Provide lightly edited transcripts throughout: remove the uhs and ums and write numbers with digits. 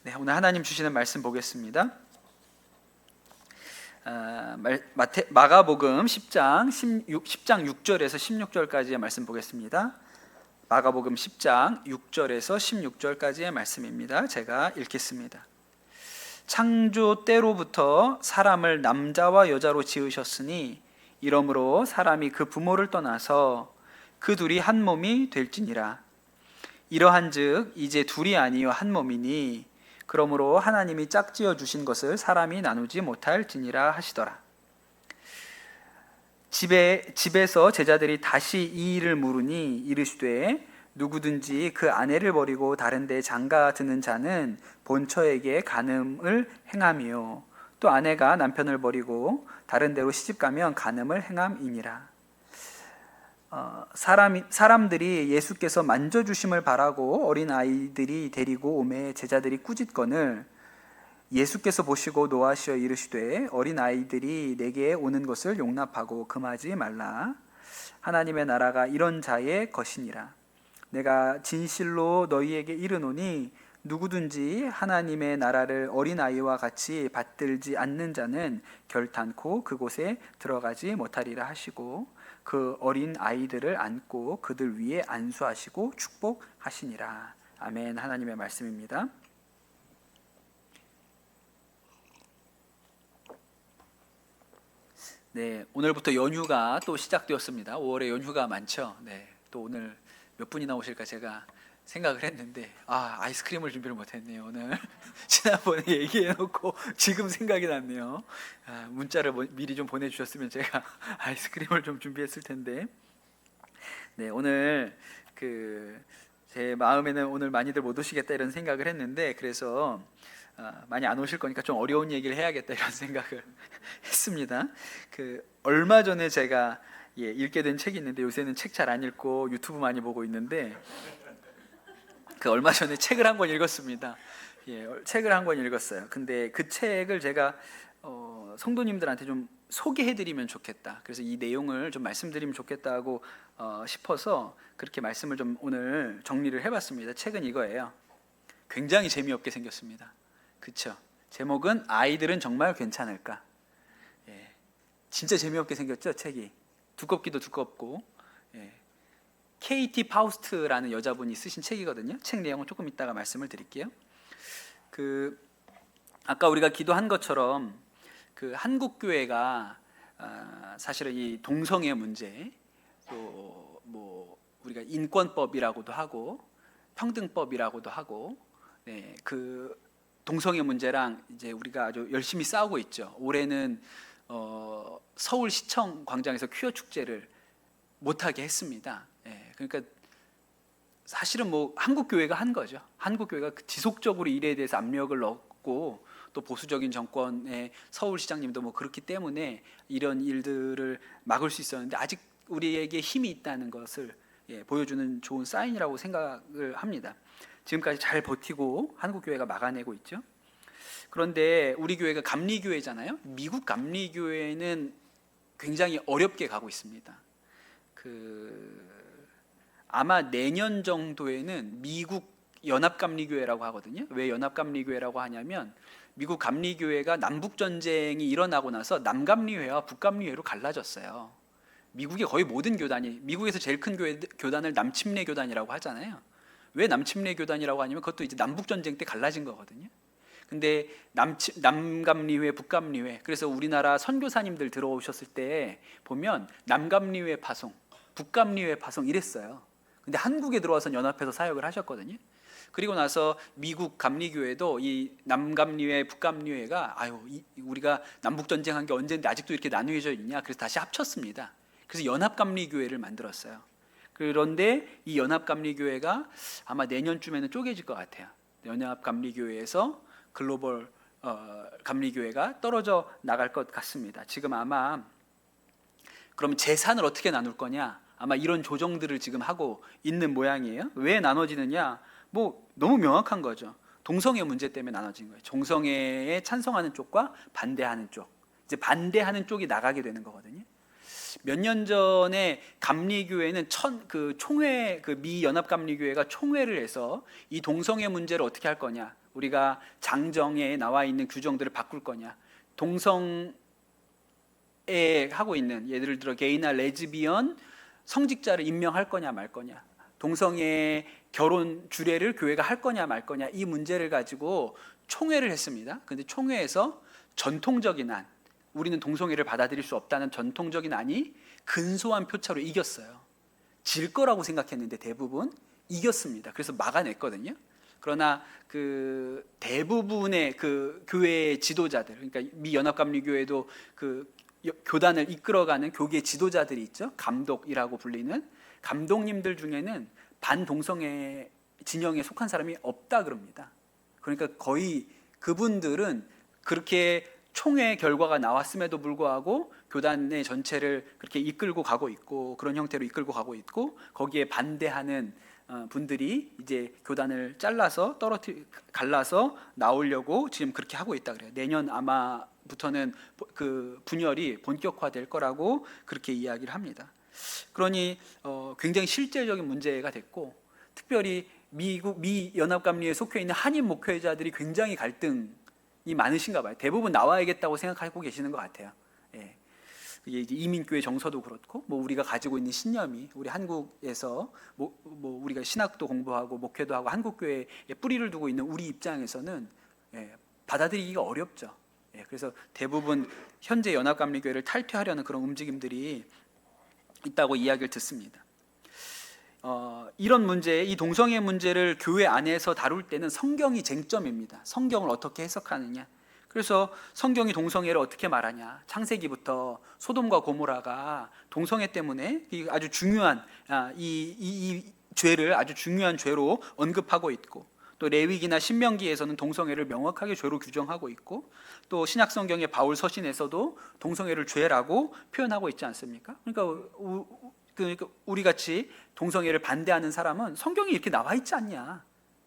네, 오늘 하나님 주시는 말씀 보겠습니다. 마가복음 10장 6절에서 16절까지의 말씀 보겠습니다. 마가복음 10장 6절에서 16절까지의 말씀입니다. 제가 읽겠습니다. 창조 때로부터 사람을 남자와 여자로 지으셨으니 이러므로 사람이 그 부모를 떠나서 그 둘이 한 몸이 될지니라. 이러한즉 이제 둘이 아니요 한 몸이니 그러므로 하나님이 짝지어 주신 것을 사람이 나누지 못할지니라 하시더라. 집에서 제자들이 다시 이 일을 물으니 이르시되 누구든지 그 아내를 버리고 다른 데 장가 드는 자는 본처에게 간음을 행함이요 또 아내가 남편을 버리고 다른 데로 시집가면 간음을 행함이니라. 사람들이 예수께서 만져주심을 바라고 어린 아이들이 데리고 오매 제자들이 꾸짖거늘 예수께서 보시고 노하시어 이르시되 어린 아이들이 내게 오는 것을 용납하고 금하지 말라. 하나님의 나라가 이런 자의 것이니라. 내가 진실로 너희에게 이르노니 누구든지 하나님의 나라를 어린 아이와 같이 받들지 않는 자는 결탄코 그곳에 들어가지 못하리라 하시고 그 어린 아이들을 안고 그들 위에 안수하시고 축복하시니라. 아멘. 하나님의 말씀입니다. 네, 오늘부터 연휴가 또 시작되었습니다. 5월에 연휴가 많죠. 네, 또 오늘 몇 분이나 오실까 제가 생각을 했는데 아이스크림을 준비를 못했네요. 오늘 지난번에 얘기해놓고 지금 생각이 났네요. 문자를 미리 좀 보내주셨으면 제가 아이스크림을 좀 준비했을 텐데. 네, 오늘 제 마음에는 오늘 많이들 못 오시겠다 이런 생각을 했는데 그래서 많이 안 오실 거니까 좀 어려운 얘기를 해야겠다 이런 생각을 했습니다. 얼마 전에 제가 읽게 된 책이 있는데 요새는 책 잘 안 읽고 유튜브 많이 보고 있는데 얼마 전에 책을 한 권 읽었습니다. 책을 한 권 읽었어요. 근데 그 책을 제가 성도님들한테 좀 소개해드리면 좋겠다. 그래서 이 내용을 좀 말씀드리면 좋겠다고 싶어서 그렇게 말씀을 좀 오늘 정리를 해봤습니다. 책은 이거예요. 굉장히 재미없게 생겼습니다. 그쵸? 제목은 아이들은 정말 괜찮을까? 진짜 재미없게 생겼죠, 책이. 두껍기도 두껍고. KT 파우스트라는 여자분이 쓰신 책이거든요. 책 내용은 조금 이따가 말씀을 드릴게요. 아까 우리가 기도한 것처럼 한국 교회가 사실은 이 동성애 문제, 또 우리가 인권법이라고도 하고 평등법이라고도 하고, 동성애 문제랑 이제 우리가 아주 열심히 싸우고 있죠. 올해는 서울시청 광장에서 퀴어 축제를 못하게 했습니다. 그러니까 사실은 한국 교회가 한 거죠. 한국 교회가 지속적으로 일에 대해서 압력을 넣고 또 보수적인 정권의 서울시장님도 그렇기 때문에 이런 일들을 막을 수 있었는데 아직 우리에게 힘이 있다는 것을 보여주는 좋은 사인이라고 생각을 합니다. 지금까지 잘 버티고 한국 교회가 막아내고 있죠. 그런데 우리 교회가 감리교회잖아요. 미국 감리교회는 굉장히 어렵게 가고 있습니다. 아마 내년 정도에는 미국 연합감리교회라고 하거든요. 왜 연합감리교회라고 하냐면 미국 감리교회가 남북전쟁이 일어나고 나서 남감리회와 북감리회로 갈라졌어요. 미국의 거의 모든 교단이, 미국에서 제일 큰 교단을 남침례 교단이라고 하잖아요. 왜 남침례 교단이라고 하냐면 그것도 이제 남북전쟁 때 갈라진 거거든요. 근데 남감리회, 북감리회, 그래서 우리나라 선교사님들 들어오셨을 때 보면 남감리회 파송, 북감리회 파송 이랬어요. 근데 한국에 들어와서 연합해서 사역을 하셨거든요. 그리고 나서 미국 감리교회도 이 남감리회, 북감리회가 우리가 남북 전쟁한 게 언제인데 아직도 이렇게 나누어져 있냐? 그래서 다시 합쳤습니다. 그래서 연합감리교회를 만들었어요. 그런데 이 연합감리교회가 아마 내년쯤에는 쪼개질 것 같아요. 연합감리교회에서 글로벌 감리교회가 떨어져 나갈 것 같습니다. 지금 아마 그러면 재산을 어떻게 나눌 거냐? 아마 이런 조정들을 지금 하고 있는 모양이에요. 왜 나눠지느냐? 너무 명확한 거죠. 동성애 문제 때문에 나눠진 거예요. 동성애에 찬성하는 쪽과 반대하는 쪽. 이제 반대하는 쪽이 나가게 되는 거거든요. 몇 년 전에 감리교회는 총회 미 연합감리교회가 총회를 해서 이 동성애 문제를 어떻게 할 거냐? 우리가 장정에 나와 있는 규정들을 바꿀 거냐, 동성애 하고 있는 예를 들어 게이나 레즈비언 성직자를 임명할 거냐 말 거냐, 동성애 결혼 주례를 교회가 할 거냐 말 거냐, 이 문제를 가지고 총회를 했습니다. 근데 총회에서 전통적인 안, 우리는 동성애를 받아들일 수 없다는 전통적인 안이 근소한 표차로 이겼어요. 질 거라고 생각했는데 대부분 이겼습니다. 그래서 막아냈거든요. 그러나 그 대부분의 그 교회 지도자들, 그러니까 미 연합감리교회도 그 교단을 이끌어가는 교계 지도자들이 있죠. 감독이라고 불리는 감독님들 중에는 반동성애 진영에 속한 사람이 없다 그럽니다. 그러니까 거의 그분들은 그렇게 총회 결과가 나왔음에도 불구하고 교단의 전체를 그렇게 이끌고 가고 있고, 그런 형태로 이끌고 가고 있고, 거기에 반대하는 분들이 이제 교단을 잘라서 갈라서 나오려고 지금 그렇게 하고 있다 그래요. 내년 아마부터는 그 분열이 본격화될 거라고 그렇게 이야기를 합니다. 그러니 굉장히 실제적인 문제가 됐고, 특별히 미 연합감리에 속해 있는 한인 목회자들이 굉장히 갈등이 많으신가 봐요. 대부분 나와야겠다고 생각하고 계시는 것 같아요. 예. 이제 이민교회 정서도 그렇고, 뭐 우리가 가지고 있는 신념이, 우리 한국에서 뭐 우리가 신학도 공부하고 목회도 하고 한국교회에 뿌리를 두고 있는 우리 입장에서는 받아들이기가 어렵죠. 그래서 대부분 현재 연합감리교회를 탈퇴하려는 그런 움직임들이 있다고 이야기를 듣습니다. 이런 문제, 이 동성애 문제를 교회 안에서 다룰 때는 성경이 쟁점입니다. 성경을 어떻게 해석하느냐. 그래서 성경이 동성애를 어떻게 말하냐. 창세기부터 소돔과 고모라가 동성애 때문에 아주 중요한 이 죄를 아주 중요한 죄로 언급하고 있고, 또 레위기나 신명기에서는 동성애를 명확하게 죄로 규정하고 있고, 또 신약 성경의 바울 서신에서도 동성애를 죄라고 표현하고 있지 않습니까? 그러니까 우리 같이 동성애를 반대하는 사람은 성경이 이렇게 나와 있지 않냐,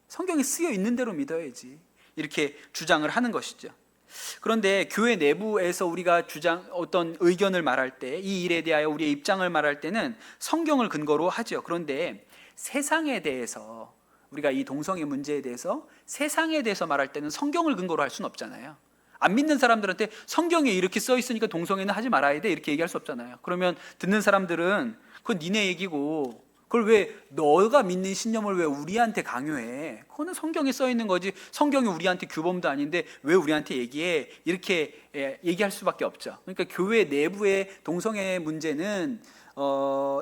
성경이 쓰여 있는 대로 믿어야지, 이렇게 주장을 하는 것이죠. 그런데 교회 내부에서 우리가 어떤 의견을 말할 때, 이 일에 대하여 우리의 입장을 말할 때는 성경을 근거로 하죠. 그런데 세상에 대해서, 우리가 이 동성애 문제에 대해서 세상에 대해서 말할 때는 성경을 근거로 할 수는 없잖아요. 안 믿는 사람들한테 성경에 이렇게 써 있으니까 동성애는 하지 말아야 돼, 이렇게 얘기할 수 없잖아요. 그러면 듣는 사람들은 그건 니네 얘기고, 그걸 왜 너가 믿는 신념을 왜 우리한테 강요해? 그거는 성경에 써 있는 거지, 성경이 우리한테 규범도 아닌데 왜 우리한테 얘기해? 이렇게 얘기할 수밖에 없죠. 그러니까 교회 내부의 동성애 문제는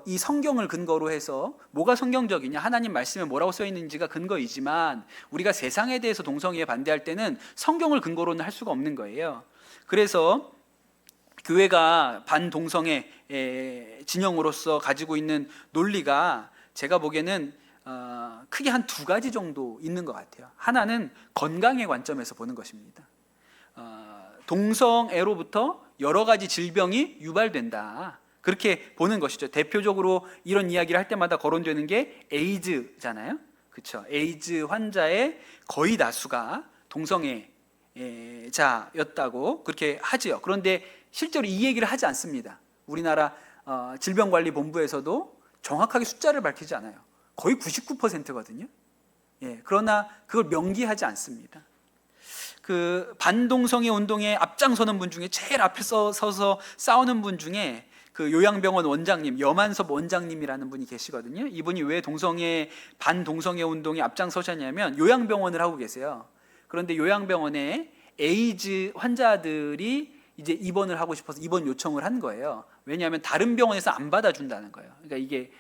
이 성경을 근거로 해서, 뭐가 성경적이냐, 하나님 말씀에 뭐라고 써 있는지가 근거이지만, 우리가 세상에 대해서 동성애에 반대할 때는 성경을 근거로는 할 수가 없는 거예요. 그래서 교회가 반동성애 진영으로서 가지고 있는 논리가 제가 보기에는 크게 한 두 가지 정도 있는 것 같아요. 하나는 건강의 관점에서 보는 것입니다. 동성애로부터 여러 가지 질병이 유발된다, 그렇게 보는 것이죠. 대표적으로 이런 이야기를 할 때마다 거론되는 게 에이즈잖아요. 그렇죠? 에이즈 환자의 거의 다수가 동성애자였다고 그렇게 하지요. 그런데 실제로 이 얘기를 하지 않습니다. 우리나라 질병관리본부에서도 정확하게 숫자를 밝히지 않아요. 거의 99%거든요. 그러나 그걸 명기하지 않습니다. 그 반동성애 운동에 앞장서는 분 중에 제일 앞에 서서 싸우는 분 중에 그 요양병원 원장님, 여만섭 원장님이라는 분이 계시거든요. 이분이 왜 반동성애 운동에 앞장서셨냐면 요양병원을 하고 계세요. 그런데 요양병원에 에이즈 환자들이 이제 입원을 하고 싶어서 입원 요청을 한 거예요. 왜냐하면 다른 병원에서 안 받아준다는 거예요. 그러니까 이게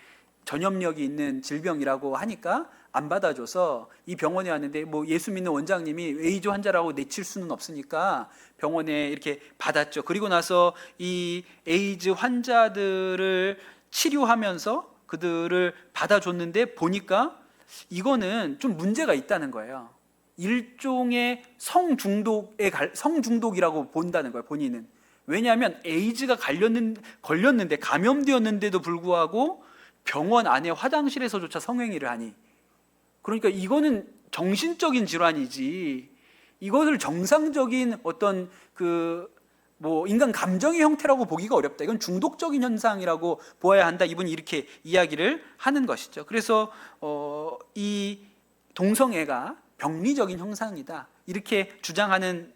전염력이 있는 질병이라고 하니까 안 받아줘서 이 병원에 왔는데, 뭐 예수 믿는 원장님이 에이즈 환자라고 내칠 수는 없으니까 병원에 이렇게 받았죠. 그리고 나서 이 에이즈 환자들을 치료하면서 그들을 받아줬는데 보니까 이거는 좀 문제가 있다는 거예요. 일종의 성중독이라고 본다는 거예요, 본인은. 왜냐하면 에이즈가 걸렸는데, 감염되었는데도 불구하고 병원 안에 화장실에서조차 성행위를 하니, 그러니까 이거는 정신적인 질환이지, 이것을 정상적인 어떤 인간 감정의 형태라고 보기가 어렵다. 이건 중독적인 현상이라고 보아야 한다. 이분이 이렇게 이야기를 하는 것이죠. 그래서 이 동성애가 병리적인 형상이다. 이렇게 주장하는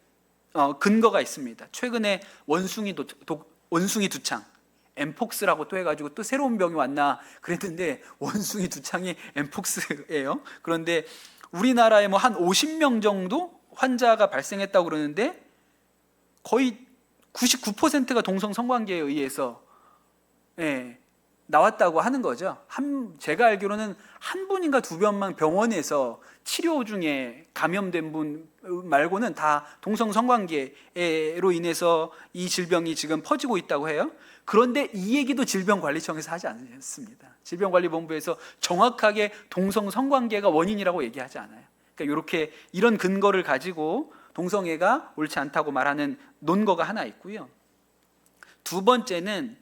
근거가 있습니다. 최근에 원숭이 두창, 엠폭스라고 또 해가지고 또 새로운 병이 왔나 그랬는데 원숭이 두창이 엠폭스예요. 그런데 우리나라에 뭐 한 50명 정도 환자가 발생했다고 그러는데 거의 99%가 동성 성관계에 의해서 나왔다고 하는 거죠. 제가 알기로는 한 분인가 두 번만 병원에서 치료 중에 감염된 분 말고는 다 동성 성관계로 인해서 이 질병이 지금 퍼지고 있다고 해요. 그런데 이 얘기도 질병관리청에서 하지 않습니다. 질병관리본부에서 정확하게 동성 성관계가 원인이라고 얘기하지 않아요. 그러니까 이런 근거를 가지고 동성애가 옳지 않다고 말하는 논거가 하나 있고요. 두 번째는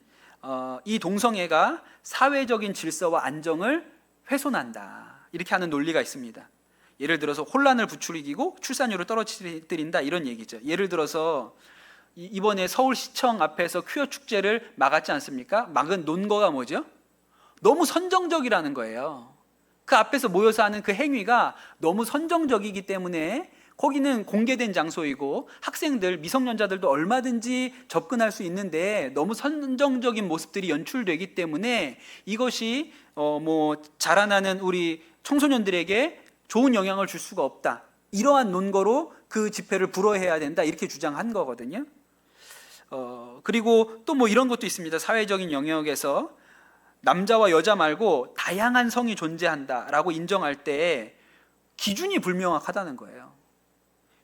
이 동성애가 사회적인 질서와 안정을 훼손한다, 이렇게 하는 논리가 있습니다. 예를 들어서 혼란을 부추기고 출산율을 떨어뜨린다, 이런 얘기죠. 예를 들어서 이번에 서울시청 앞에서 퀴어 축제를 막았지 않습니까? 막은 논거가 뭐죠? 너무 선정적이라는 거예요. 그 앞에서 모여서 하는 그 행위가 너무 선정적이기 때문에 거기는 공개된 장소이고 학생들, 미성년자들도 얼마든지 접근할 수 있는데 너무 선정적인 모습들이 연출되기 때문에 이것이 자라나는 우리 청소년들에게 좋은 영향을 줄 수가 없다, 이러한 논거로 그 집회를 불허해야 된다, 이렇게 주장한 거거든요. 그리고 또 이런 것도 있습니다. 사회적인 영역에서 남자와 여자 말고 다양한 성이 존재한다라고 인정할 때 기준이 불명확하다는 거예요.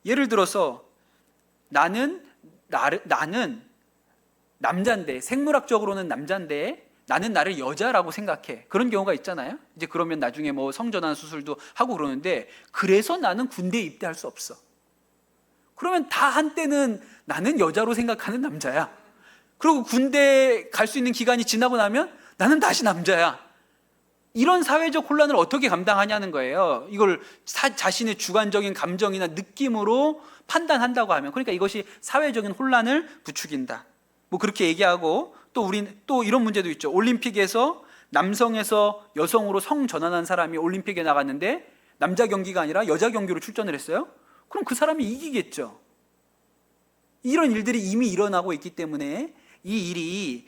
예를 들어서 나는 남자인데, 생물학적으로는 남자인데 나는 나를 여자라고 생각해. 그런 경우가 있잖아요. 이제 그러면 나중에 성전환 수술도 하고 그러는데, 그래서 나는 군대에 입대할 수 없어. 그러면 다 한때는 나는 여자로 생각하는 남자야. 그리고 군대 갈 수 있는 기간이 지나고 나면 나는 다시 남자야. 이런 사회적 혼란을 어떻게 감당하냐는 거예요. 이걸 자신의 주관적인 감정이나 느낌으로 판단한다고 하면, 그러니까 이것이 사회적인 혼란을 부추긴다, 그렇게 얘기하고, 또 이런 문제도 있죠. 올림픽에서 남성에서 여성으로 성 전환한 사람이 올림픽에 나갔는데 남자 경기가 아니라 여자 경기로 출전을 했어요. 그럼 그 사람이 이기겠죠. 이런 일들이 이미 일어나고 있기 때문에 이 일이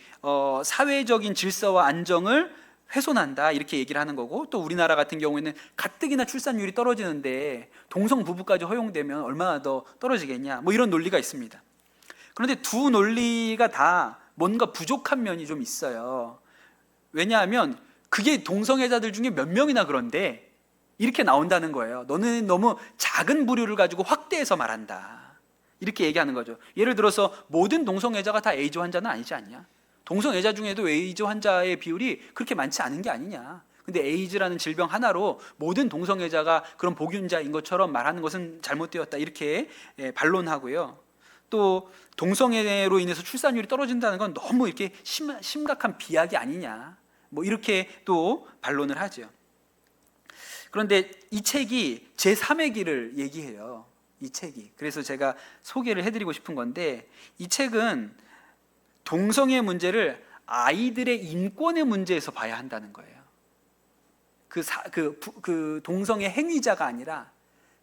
사회적인 질서와 안정을 훼손한다, 이렇게 얘기를 하는 거고, 또 우리나라 같은 경우에는 가뜩이나 출산율이 떨어지는데 동성 부부까지 허용되면 얼마나 더 떨어지겠냐, 이런 논리가 있습니다. 그런데 두 논리가 다 뭔가 부족한 면이 좀 있어요. 왜냐하면 그게 동성애자들 중에 몇 명이나 그런데 이렇게 나온다는 거예요. 너는 너무 작은 부류를 가지고 확대해서 말한다, 이렇게 얘기하는 거죠. 예를 들어서 모든 동성애자가 다 에이즈 환자는 아니지 않냐? 동성애자 중에도 에이즈 환자의 비율이 그렇게 많지 않은 게 아니냐. 근데 에이즈라는 질병 하나로 모든 동성애자가 그런 복균자인 것처럼 말하는 것은 잘못되었다, 이렇게 반론하고요. 또 동성애로 인해서 출산율이 떨어진다는 건 너무 이렇게 심각한 비약이 아니냐, 이렇게 또 반론을 하죠. 그런데 이 책이 제3의 길을 얘기해요. 이 책이. 그래서 제가 소개를 해드리고 싶은 건데, 이 책은 동성애 문제를 아이들의 인권의 문제에서 봐야 한다는 거예요. 그 동성애 행위자가 아니라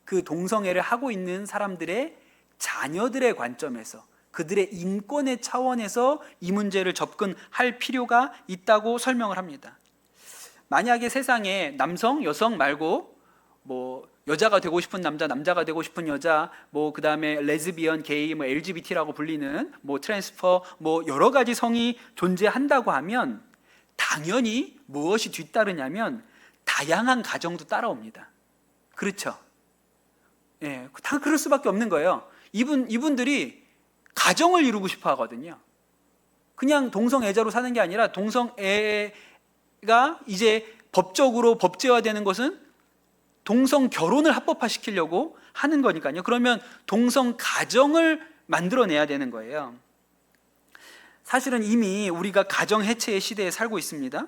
그 동성애를 하고 있는 사람들의 자녀들의 관점에서, 그들의 인권의 차원에서 이 문제를 접근할 필요가 있다고 설명을 합니다. 만약에 세상에 남성, 여성 말고 여자가 되고 싶은 남자, 남자가 되고 싶은 여자, 그 다음에 레즈비언, 게이, LGBT라고 불리는 트랜스퍼, 여러 가지 성이 존재한다고 하면 당연히 무엇이 뒤따르냐면 다양한 가정도 따라옵니다. 그렇죠? 다 그럴 수밖에 없는 거예요. 이분들이 가정을 이루고 싶어 하거든요. 그냥 동성애자로 사는 게 아니라, 동성애가 이제 법적으로 법제화되는 것은 동성 결혼을 합법화시키려고 하는 거니까요. 그러면 동성 가정을 만들어내야 되는 거예요. 사실은 이미 우리가 가정 해체의 시대에 살고 있습니다.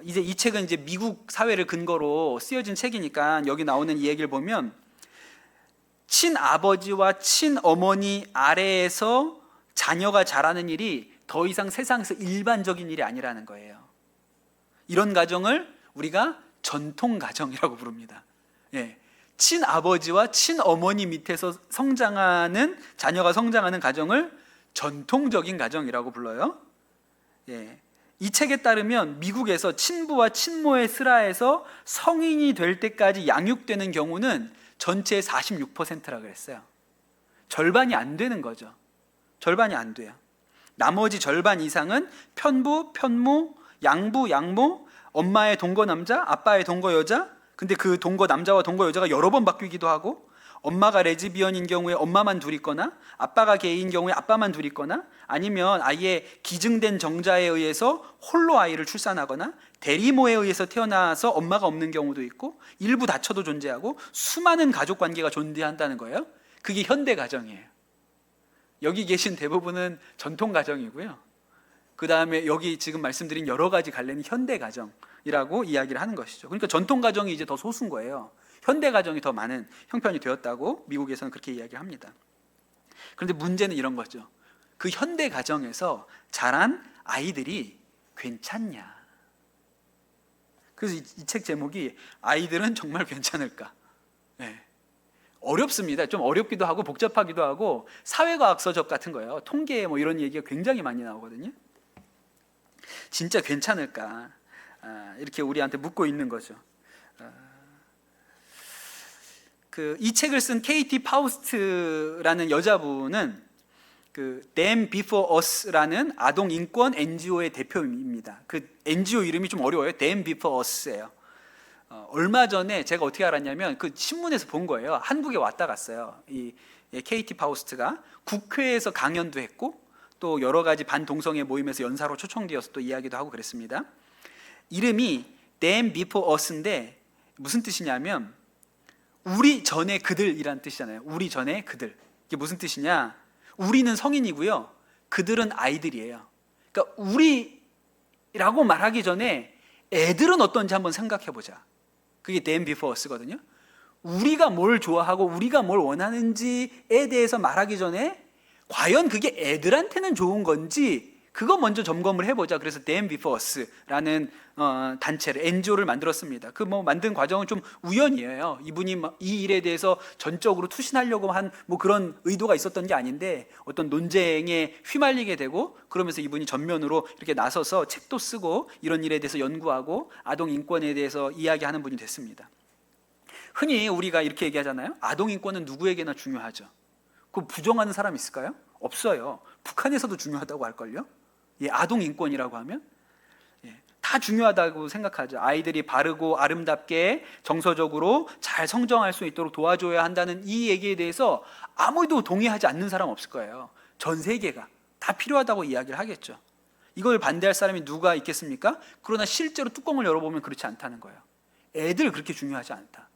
이제 이 책은 이제 미국 사회를 근거로 쓰여진 책이니까 여기 나오는 이 얘기를 보면, 친아버지와 친어머니 아래에서 자녀가 자라는 일이 더 이상 세상에서 일반적인 일이 아니라는 거예요. 이런 가정을 우리가 전통 가정이라고 부릅니다. 친아버지와 친어머니 밑에서 성장하는 자녀가 성장하는 가정을 전통적인 가정이라고 불러요. 예. 이 책에 따르면 미국에서 친부와 친모의 슬하에서 성인이 될 때까지 양육되는 경우는 전체의 46%라 그랬어요. 절반이 안 되는 거죠. 절반이 안 돼요. 나머지 절반 이상은 편부, 편모, 양부, 양모, 엄마의 동거 남자, 아빠의 동거 여자. 근데 그 동거 남자와 동거 여자가 여러 번 바뀌기도 하고, 엄마가 레즈비언인 경우에 엄마만 둘 있거나, 아빠가 게이인 경우에 아빠만 둘 있거나, 아니면 아예 기증된 정자에 의해서 홀로 아이를 출산하거나, 대리모에 의해서 태어나서 엄마가 없는 경우도 있고, 일부 다처도 존재하고, 수많은 가족 관계가 존재한다는 거예요. 그게 현대 가정이에요. 여기 계신 대부분은 전통 가정이고요. 그 다음에 여기 지금 말씀드린 여러 가지 관련이 현대 가정이라고 이야기를 하는 것이죠. 그러니까 전통 가정이 이제 더 소수인 거예요. 현대 가정이 더 많은 형편이 되었다고 미국에서는 그렇게 이야기합니다. 그런데 문제는 이런 거죠. 그 현대 가정에서 자란 아이들이 괜찮냐? 그래서 이 책 제목이 아이들은 정말 괜찮을까? 네. 어렵습니다. 좀 어렵기도 하고 복잡하기도 하고 사회과학 서적 같은 거예요. 통계 뭐 이런 얘기가 굉장히 많이 나오거든요. 진짜 괜찮을까? 이렇게 우리한테 묻고 있는 거죠. 이 책을 쓴 케이티 파우스트라는 여자분은 그 Them Before Us라는 아동 인권 NGO의 대표입니다. 그 NGO 이름이 좀 어려워요. Them Before Us예요. 얼마 전에 제가 어떻게 알았냐면 그 신문에서 본 거예요. 한국에 왔다 갔어요. 이 케이티 파우스트가 국회에서 강연도 했고 또 여러 가지 반동성애 모임에서 연사로 초청되어서 또 이야기도 하고 그랬습니다. 이름이 Them Before Us인데 무슨 뜻이냐면 우리 전에 그들이란 뜻이잖아요. 우리 전에 그들. 이게 무슨 뜻이냐? 우리는 성인이고요. 그들은 아이들이에요. 그러니까 우리라고 말하기 전에 애들은 어떤지 한번 생각해 보자. 그게 Them Before Us거든요. 우리가 뭘 좋아하고 우리가 뭘 원하는지에 대해서 말하기 전에 과연 그게 애들한테는 좋은 건지 그거 먼저 점검을 해보자. 그래서 Them Before Us라는 단체를 NGO를 만들었습니다. 그 뭐 만든 과정은 좀 우연이에요. 이분이 이 일에 대해서 전적으로 투신하려고 한 뭐 그런 의도가 있었던 게 아닌데 어떤 논쟁에 휘말리게 되고 그러면서 이분이 전면으로 이렇게 나서서 책도 쓰고 이런 일에 대해서 연구하고 아동 인권에 대해서 이야기하는 분이 됐습니다. 흔히 우리가 이렇게 얘기하잖아요. 아동 인권은 누구에게나 중요하죠. 그 부정하는 사람 있을까요? 없어요. 북한에서도 중요하다고 할걸요. 아동 인권이라고 하면 다 중요하다고 생각하죠. 아이들이 바르고 아름답게 정서적으로 잘 성장할 수 있도록 도와줘야 한다는 이 얘기에 대해서 아무도 동의하지 않는 사람 없을 거예요. 전 세계가 다 필요하다고 이야기를 하겠죠. 이걸 반대할 사람이 누가 있겠습니까? 그러나 실제로 뚜껑을 열어보면 그렇지 않다는 거예요. 애들 그렇게 중요하지 않다.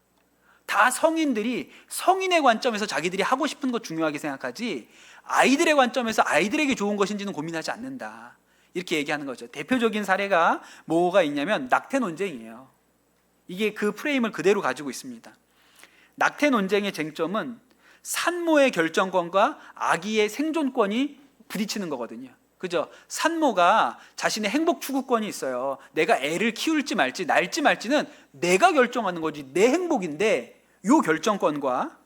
다 성인들이 성인의 관점에서 자기들이 하고 싶은 것 중요하게 생각하지 아이들의 관점에서 아이들에게 좋은 것인지는 고민하지 않는다. 이렇게 얘기하는 거죠. 대표적인 사례가 뭐가 있냐면 낙태 논쟁이에요. 이게 그 프레임을 그대로 가지고 있습니다. 낙태 논쟁의 쟁점은 산모의 결정권과 아기의 생존권이 부딪히는 거거든요. 그죠? 산모가 자신의 행복 추구권이 있어요. 내가 애를 키울지 말지 낳을지 말지는 내가 결정하는 거지 내 행복인데 이 결정권과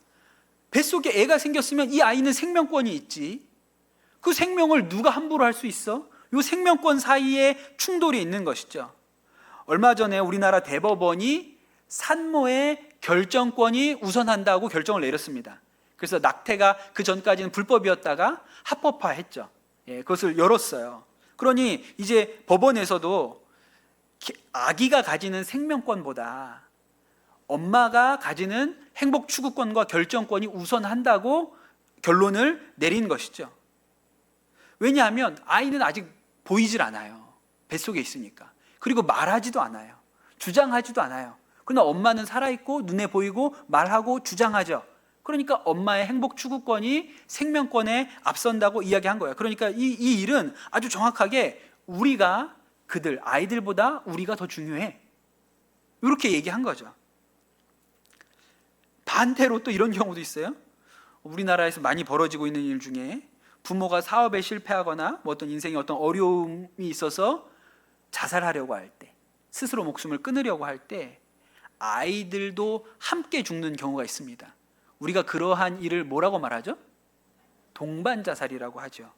뱃속에 애가 생겼으면 이 아이는 생명권이 있지. 그 생명을 누가 함부로 할 수 있어? 이 생명권 사이에 충돌이 있는 것이죠. 얼마 전에 우리나라 대법원이 산모의 결정권이 우선한다고 결정을 내렸습니다. 그래서 낙태가 그 전까지는 불법이었다가 합법화했죠. 그것을 열었어요. 그러니 이제 법원에서도 아기가 가지는 생명권보다 엄마가 가지는 행복 추구권과 결정권이 우선한다고 결론을 내린 것이죠. 왜냐하면 아이는 아직 보이질 않아요. 뱃속에 있으니까. 그리고 말하지도 않아요. 주장하지도 않아요. 그러나 엄마는 살아있고 눈에 보이고 말하고 주장하죠. 그러니까 엄마의 행복 추구권이 생명권에 앞선다고 이야기한 거예요. 그러니까 이 일은 아주 정확하게 우리가 그들, 아이들보다 우리가 더 중요해. 이렇게 얘기한 거죠. 반대로 또 이런 경우도 있어요. 우리나라에서 많이 벌어지고 있는 일 중에 부모가 사업에 실패하거나 뭐 어떤 인생에 어떤 어려움이 있어서 자살하려고 할 때, 스스로 목숨을 끊으려고 할 때 아이들도 함께 죽는 경우가 있습니다. 우리가 그러한 일을 뭐라고 말하죠? 동반 자살이라고 하죠.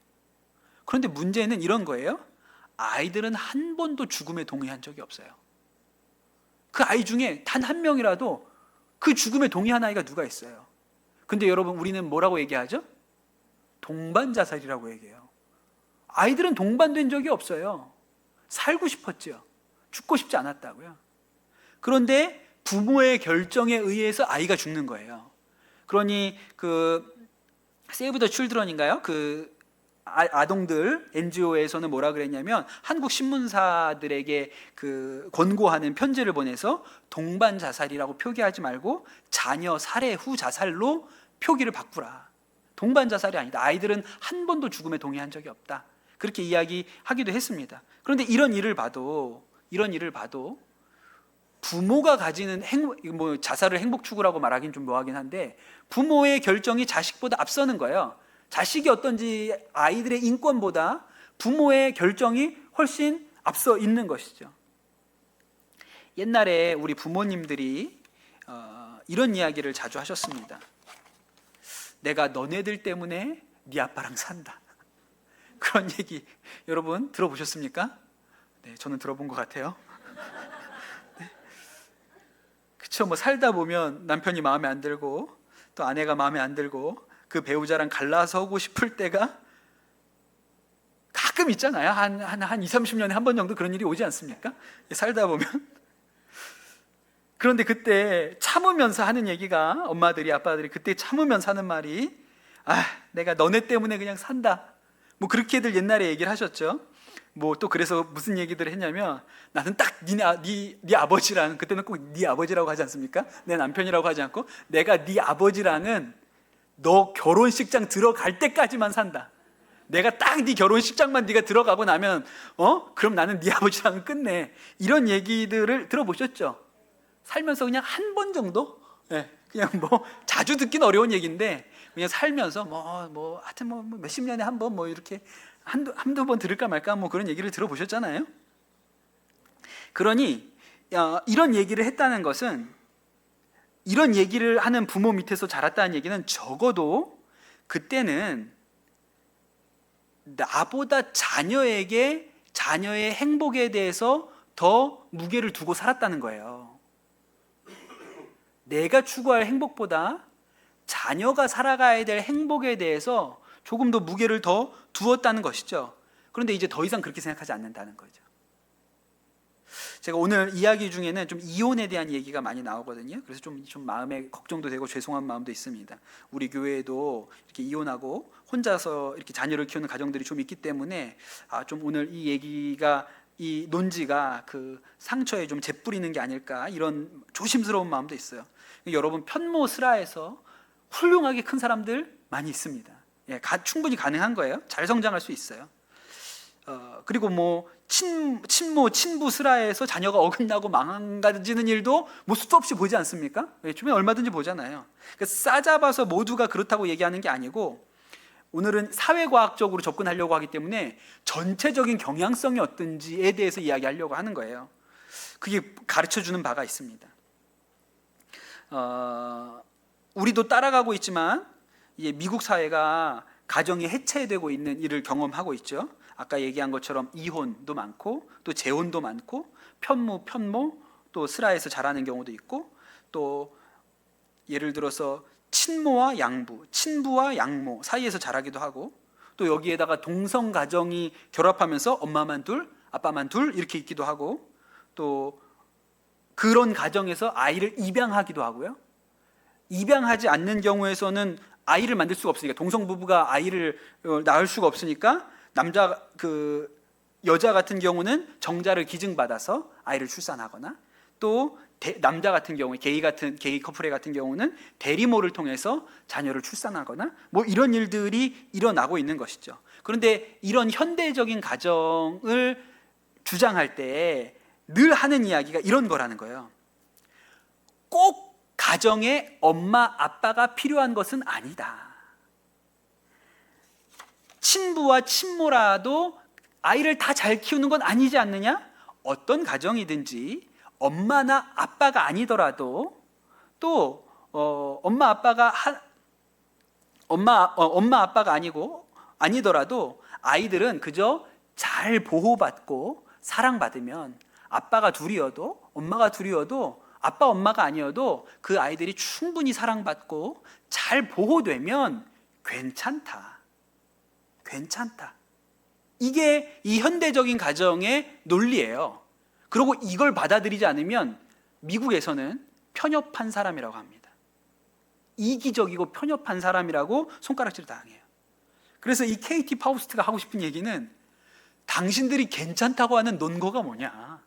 그런데 문제는 이런 거예요. 아이들은 한 번도 죽음에 동의한 적이 없어요. 그 아이 중에 단 한 명이라도 그 죽음에 동의한 아이가 누가 있어요? 근데 여러분, 우리는 뭐라고 얘기하죠? 동반 자살이라고 얘기해요. 아이들은 동반된 적이 없어요. 살고 싶었죠. 죽고 싶지 않았다고요. 그런데 부모의 결정에 의해서 아이가 죽는 거예요. 그러니 그 세이브 더 칠드런인가요? 그 아동들 NGO에서는 뭐라 그랬냐면, 한국 신문사들에게 그 권고하는 편지를 보내서 동반 자살이라고 표기하지 말고 자녀 살해 후 자살로 표기를 바꾸라. 동반 자살이 아니다. 아이들은 한 번도 죽음에 동의한 적이 없다. 그렇게 이야기하기도 했습니다. 그런데 이런 일을 봐도 부모가 가지는 자살을 행복 추구라고 말하기는 좀 묘하긴 한데, 부모의 결정이 자식보다 앞서는 거예요. 자식이 어떤지 아이들의 인권보다 부모의 결정이 훨씬 앞서 있는 것이죠. 옛날에 우리 부모님들이 이런 이야기를 자주 하셨습니다. 내가 너네들 때문에 네 아빠랑 산다. 그런 얘기 여러분 들어보셨습니까? 네, 저는 들어본 것 같아요. 네. 그쵸, 뭐 살다 보면 남편이 마음에 안 들고 또 아내가 마음에 안 들고 그 배우자랑 갈라서고 싶을 때가 가끔 있잖아요. 한 20-30년에 한 번 정도 그런 일이 오지 않습니까? 살다 보면. 그런데 그때 참으면서 하는 얘기가, 엄마들이 아빠들이 그때 참으면서 하는 말이, 내가 너네 때문에 그냥 산다. 뭐 그렇게들 옛날에 얘기를 하셨죠. 뭐 또 그래서 무슨 얘기들을 했냐면, 나는 딱 네 아버지랑, 그때는 꼭 네 아버지라고 하지 않습니까? 내 남편이라고 하지 않고, 내가 네 아버지랑은 너 결혼식장 들어갈 때까지만 산다. 내가 딱 네 결혼식장만 네가 들어가고 나면 그럼 나는 네 아버지랑은 끝내. 이런 얘기들을 들어보셨죠? 살면서 그냥 한 번 정도, 그냥 뭐 자주 듣긴 어려운 얘기인데 그냥 살면서 하여튼 몇십 년에 한 번 이렇게 한두 번 들을까 말까 그런 얘기를 들어보셨잖아요. 그러니 이런 얘기를 했다는 것은, 이런 얘기를 하는 부모 밑에서 자랐다는 얘기는 적어도 그때는 나보다 자녀의 행복에 대해서 더 무게를 두고 살았다는 거예요. 내가 추구할 행복보다 자녀가 살아가야 될 행복에 대해서 조금 더 무게를 더 두었다는 것이죠. 그런데 이제 더 이상 그렇게 생각하지 않는다는 거죠. 제가 오늘 이야기 중에는 좀 이혼에 대한 얘기가 많이 나오거든요. 그래서 좀 마음에 걱정도 되고 죄송한 마음도 있습니다. 우리 교회에도 이렇게 이혼하고 혼자서 이렇게 자녀를 키우는 가정들이 좀 있기 때문에 좀 오늘 이 얘기가, 이 논지가 그 상처에 좀 재뿌리는 게 아닐까, 이런 조심스러운 마음도 있어요. 여러분, 편모 스라에서 훌륭하게 큰 사람들 많이 있습니다. 충분히 가능한 거예요. 잘 성장할 수 있어요. 그리고 친모, 친부 스라에서 자녀가 어긋나고 망가지는 일도 수도 없이 보지 않습니까? 주변에 얼마든지 보잖아요. 그러니까 싸잡아서 모두가 그렇다고 얘기하는 게 아니고, 오늘은 사회과학적으로 접근하려고 하기 때문에 전체적인 경향성이 어떤지에 대해서 이야기하려고 하는 거예요. 그게 가르쳐주는 바가 있습니다. 우리도 따라가고 있지만 미국 사회가 가정이 해체되고 있는 일을 경험하고 있죠. 아까 얘기한 것처럼 이혼도 많고 또 재혼도 많고 편모 또 스라에서 자라는 경우도 있고, 또 예를 들어서 친모와 양부, 친부와 양모 사이에서 자라기도 하고, 또 여기에다가 동성 가정이 결합하면서 엄마만 둘, 아빠만 둘 이렇게 있기도 하고, 또 그런 가정에서 아이를 입양하기도 하고요. 입양하지 않는 경우에서는 아이를 만들 수가 없으니까, 동성 부부가 아이를 낳을 수가 없으니까 여자 같은 경우는 정자를 기증받아서 아이를 출산하거나, 또 남자 같은 경우에 게이 커플 같은 경우는 대리모를 통해서 자녀를 출산하거나 이런 일들이 일어나고 있는 것이죠. 그런데 이런 현대적인 가정을 주장할 때 늘 하는 이야기가 이런 거라는 거예요. 꼭 가정에 엄마 아빠가 필요한 것은 아니다. 친부와 친모라도 아이를 다 잘 키우는 건 아니지 않느냐? 어떤 가정이든지 엄마나 아빠가 아니더라도 또 엄마 아빠가 아니더라도 아이들은 그저 잘 보호받고 사랑받으면 아빠가 둘이어도 엄마가 둘이어도 아빠 엄마가 아니어도 그 아이들이 충분히 사랑받고 잘 보호되면 괜찮다. 이게 이 현대적인 가정의 논리예요. 그리고 이걸 받아들이지 않으면 미국에서는 편협한 사람이라고 합니다. 이기적이고 편협한 사람이라고 손가락질 당해요. 그래서 이 KT 파우스트가 하고 싶은 얘기는 당신들이 괜찮다고 하는 논거가 뭐냐?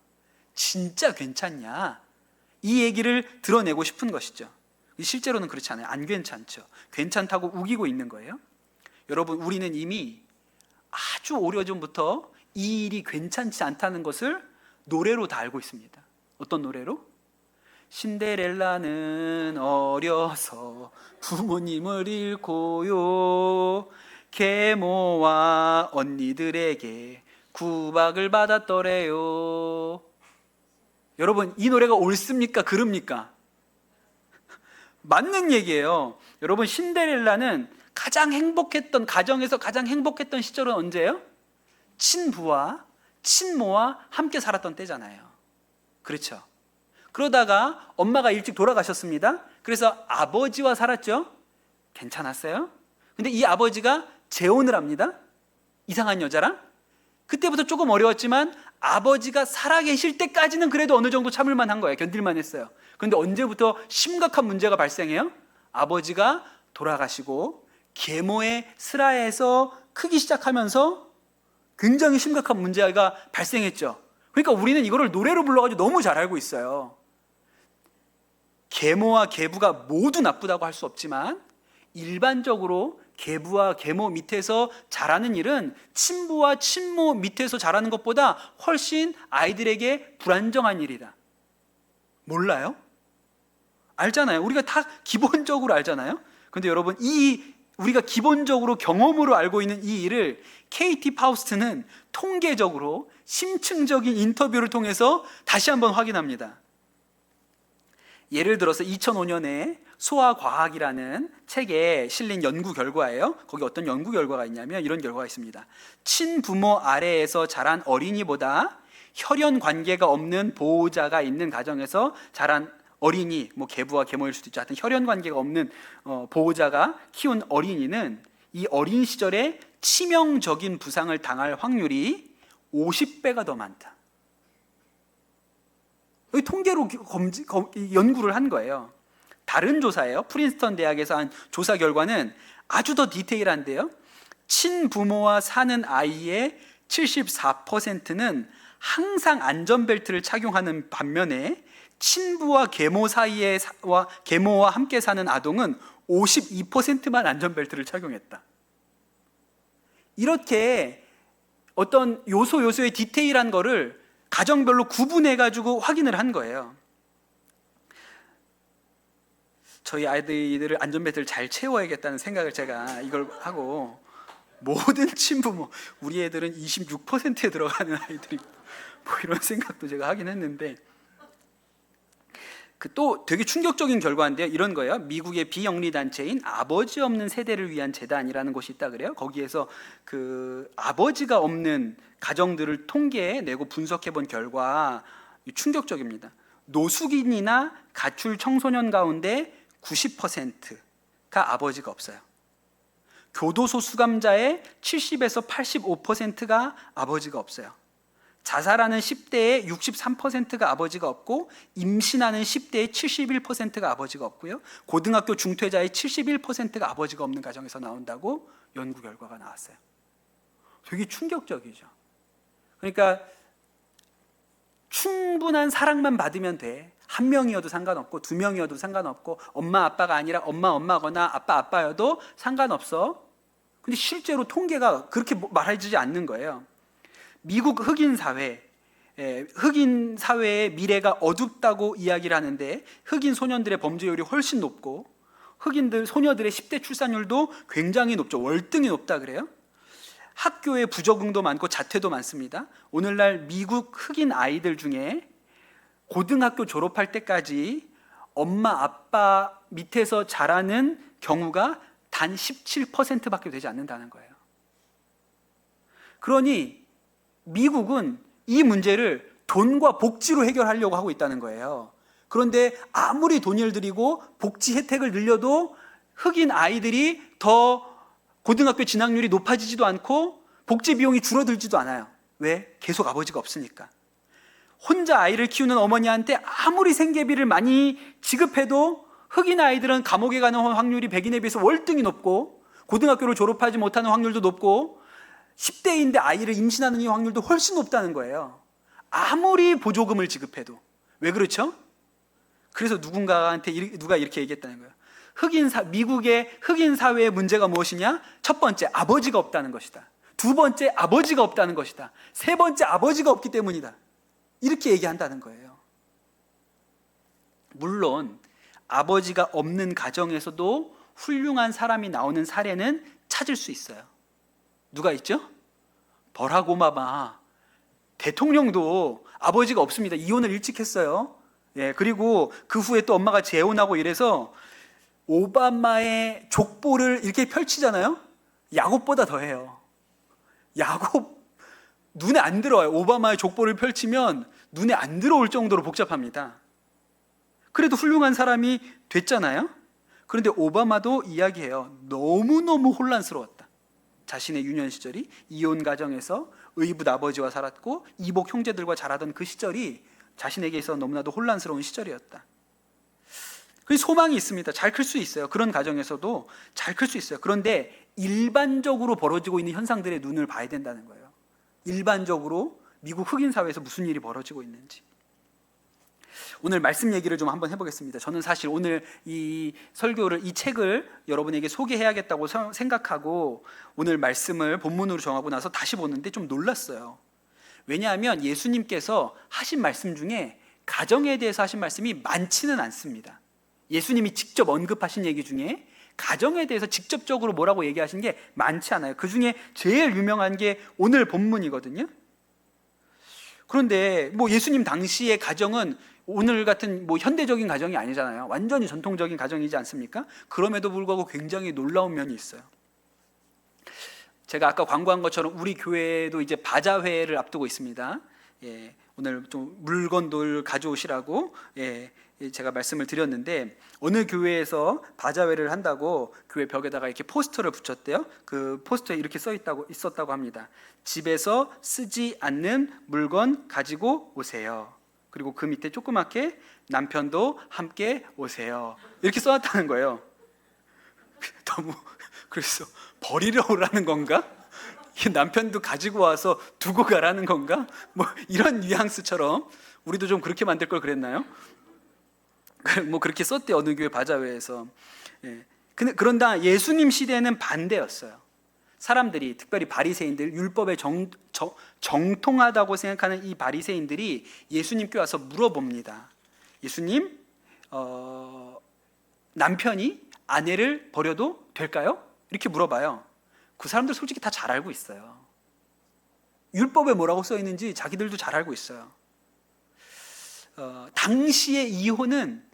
진짜 괜찮냐? 이 얘기를 드러내고 싶은 것이죠. 실제로는 그렇지 않아요. 안 괜찮죠. 괜찮다고 우기고 있는 거예요. 여러분, 우리는 이미 아주 오래전부터 이 일이 괜찮지 않다는 것을 노래로 다 알고 있습니다. 어떤 노래로? 신데렐라는 어려서 부모님을 잃고요, 계모와 언니들에게 구박을 받았더래요. 여러분, 이 노래가 옳습니까? 그럽니까? 맞는 얘기예요. 여러분, 신데렐라는 가정에서 가장 행복했던 시절은 언제예요? 친부와 친모와 함께 살았던 때잖아요. 그렇죠? 그러다가 엄마가 일찍 돌아가셨습니다. 그래서 아버지와 살았죠. 괜찮았어요? 근데 이 아버지가 재혼을 합니다. 이상한 여자랑. 그때부터 조금 어려웠지만 아버지가 살아계실 때까지는 그래도 어느 정도 참을만 한 거예요. 견딜만 했어요. 그런데 언제부터 심각한 문제가 발생해요? 아버지가 돌아가시고 계모의 슬하에서 크기 시작하면서 굉장히 심각한 문제가 발생했죠. 그러니까 우리는 이거를 노래로 불러가지고 너무 잘 알고 있어요. 계모와 계부가 모두 나쁘다고 할 수 없지만 일반적으로 계부와 계모 밑에서 잘하는 일은 친부와 친모 밑에서 잘하는 것보다 훨씬 아이들에게 불안정한 일이다. 몰라요? 알잖아요. 우리가 다 기본적으로 알잖아요. 그런데 여러분, 우리가 기본적으로 경험으로 알고 있는 이 일을 KT 파우스트는 통계적으로 심층적인 인터뷰를 통해서 다시 한번 확인합니다. 예를 들어서 2005년에 소아과학이라는 책에 실린 연구 결과예요. 거기 어떤 연구 결과가 있냐면 이런 결과가 있습니다. 친부모 아래에서 자란 어린이보다 혈연 관계가 없는 보호자가 있는 가정에서 자란 어린이, 계부와 계모일 수도 있죠. 하여튼 혈연 관계가 없는 보호자가 키운 어린이는 이 어린 시절에 치명적인 부상을 당할 확률이 50배가 더 많다. 통계로 연구를 한 거예요. 다른 조사예요. 프린스턴 대학에서 한 조사 결과는 아주 더 디테일한데요. 친부모와 사는 아이의 74%는 항상 안전벨트를 착용하는 반면에 친부와 계모와 함께 사는 아동은 52%만 안전벨트를 착용했다. 이렇게 어떤 요소의 디테일한 거를 가정별로 구분해가지고 확인을 한 거예요. 저희 아이들을 안전벨트를 잘 채워야겠다는 생각을 제가 이걸 하고, 모든 친부모, 우리 애들은 26%에 들어가는 아이들이 이런 생각도 제가 하긴 했는데, 또 되게 충격적인 결과인데요. 이런 거예요. 미국의 비영리 단체인 아버지 없는 세대를 위한 재단이라는 곳이 있다 그래요. 거기에서 아버지가 없는 가정들을 통계내고 분석해 본 결과 충격적입니다. 노숙인이나 가출 청소년 가운데 90%가 아버지가 없어요. 교도소 수감자의 70에서 85%가 아버지가 없어요. 자살하는 10대의 63%가 아버지가 없고, 임신하는 10대의 71%가 아버지가 없고요. 고등학교 중퇴자의 71%가 아버지가 없는 가정에서 나온다고 연구 결과가 나왔어요. 되게 충격적이죠. 그러니까 충분한 사랑만 받으면 돼. 한 명이어도 상관없고 두 명이어도 상관없고 엄마 아빠가 아니라 엄마거나 아빠 아빠여도 상관없어. 근데 실제로 통계가 그렇게 말해주지 않는 거예요. 미국 흑인 사회의 미래가 어둡다고 이야기를 하는데, 흑인 소년들의 범죄율이 훨씬 높고 소녀들의 10대 출산율도 굉장히 높죠. 월등히 높다 그래요. 학교에 부적응도 많고 자퇴도 많습니다. 오늘날 미국 흑인 아이들 중에 고등학교 졸업할 때까지 엄마 아빠 밑에서 자라는 경우가 단 17%밖에 되지 않는다는 거예요. 그러니 미국은 이 문제를 돈과 복지로 해결하려고 하고 있다는 거예요. 그런데 아무리 돈을 들이고 복지 혜택을 늘려도 흑인 아이들이 더 고등학교 진학률이 높아지지도 않고 복지 비용이 줄어들지도 않아요. 왜? 계속 아버지가 없으니까. 혼자 아이를 키우는 어머니한테 아무리 생계비를 많이 지급해도 흑인 아이들은 감옥에 가는 확률이 백인에 비해서 월등히 높고 고등학교를 졸업하지 못하는 확률도 높고 10대인데 아이를 임신하는 이 확률도 훨씬 높다는 거예요. 아무리 보조금을 지급해도. 왜 그렇죠? 그래서 누군가한테 누가 이렇게 얘기했다는 거예요. 미국의 흑인 사회의 문제가 무엇이냐? 첫 번째, 아버지가 없다는 것이다. 두 번째, 아버지가 없다는 것이다. 세 번째, 아버지가 없기 때문이다. 이렇게 얘기한다는 거예요. 물론 아버지가 없는 가정에서도 훌륭한 사람이 나오는 사례는 찾을 수 있어요. 누가 있죠? 버락 오바마 대통령도 아버지가 없습니다. 이혼을 일찍 했어요. 그리고 그 후에 또 엄마가 재혼하고 이래서 오바마의 족보를 이렇게 펼치잖아요. 야곱보다 더해요. 야곱 눈에 안 들어와요. 오바마의 족보를 펼치면 눈에 안 들어올 정도로 복잡합니다. 그래도 훌륭한 사람이 됐잖아요. 그런데 오바마도 이야기해요. 너무너무 혼란스러웠다. 자신의 유년 시절이 이혼 가정에서 의붓 아버지와 살았고 이복 형제들과 자라던 그 시절이 자신에게 있어 너무나도 혼란스러운 시절이었다. 그 소망이 있습니다. 잘 클 수 있어요. 그런 가정에서도 잘 클 수 있어요. 그런데 일반적으로 벌어지고 있는 현상들의 눈을 봐야 된다는 거예요. 일반적으로 미국 흑인 사회에서 무슨 일이 벌어지고 있는지. 오늘 말씀 얘기를 좀 한번 해보겠습니다. 저는 사실 오늘 이 책을 여러분에게 소개해야겠다고 생각하고 오늘 말씀을 본문으로 정하고 나서 다시 보는데 좀 놀랐어요. 왜냐하면 예수님께서 하신 말씀 중에 가정에 대해서 하신 말씀이 많지는 않습니다. 예수님이 직접 언급하신 얘기 중에 가정에 대해서 직접적으로 뭐라고 얘기하신 게 많지 않아요. 그 중에 제일 유명한 게 오늘 본문이거든요. 그런데 예수님 당시의 가정은 오늘 같은 현대적인 가정이 아니잖아요. 완전히 전통적인 가정이지 않습니까? 그럼에도 불구하고 굉장히 놀라운 면이 있어요. 제가 아까 광고한 것처럼 우리 교회도 이제 바자회를 앞두고 있습니다. 오늘 좀 물건들 가져오시라고 제가 말씀을 드렸는데 어느 교회에서 바자회를 한다고 교회 벽에다가 이렇게 포스터를 붙였대요. 그 포스터에 이렇게 있었다고 합니다. 집에서 쓰지 않는 물건 가지고 오세요. 그리고 그 밑에 조그맣게 남편도 함께 오세요. 이렇게 써놨다는 거예요. 너무 그래서 버리러 오라는 건가? 남편도 가지고 와서 두고 가라는 건가? 이런 뉘앙스처럼 우리도 좀 그렇게 만들 걸 그랬나요? 그렇게 썼대 어느 교회 바자회에서. 그런다 예수님 시대에는 반대였어요. 사람들이 특별히 바리새인들 율법에 정통하다고 생각하는 이 바리새인들이 예수님께 와서 물어봅니다. 예수님, 남편이 아내를 버려도 될까요? 이렇게 물어봐요. 그 사람들 솔직히 다 잘 알고 있어요. 율법에 뭐라고 써 있는지 자기들도 잘 알고 있어요. 당시의 이혼은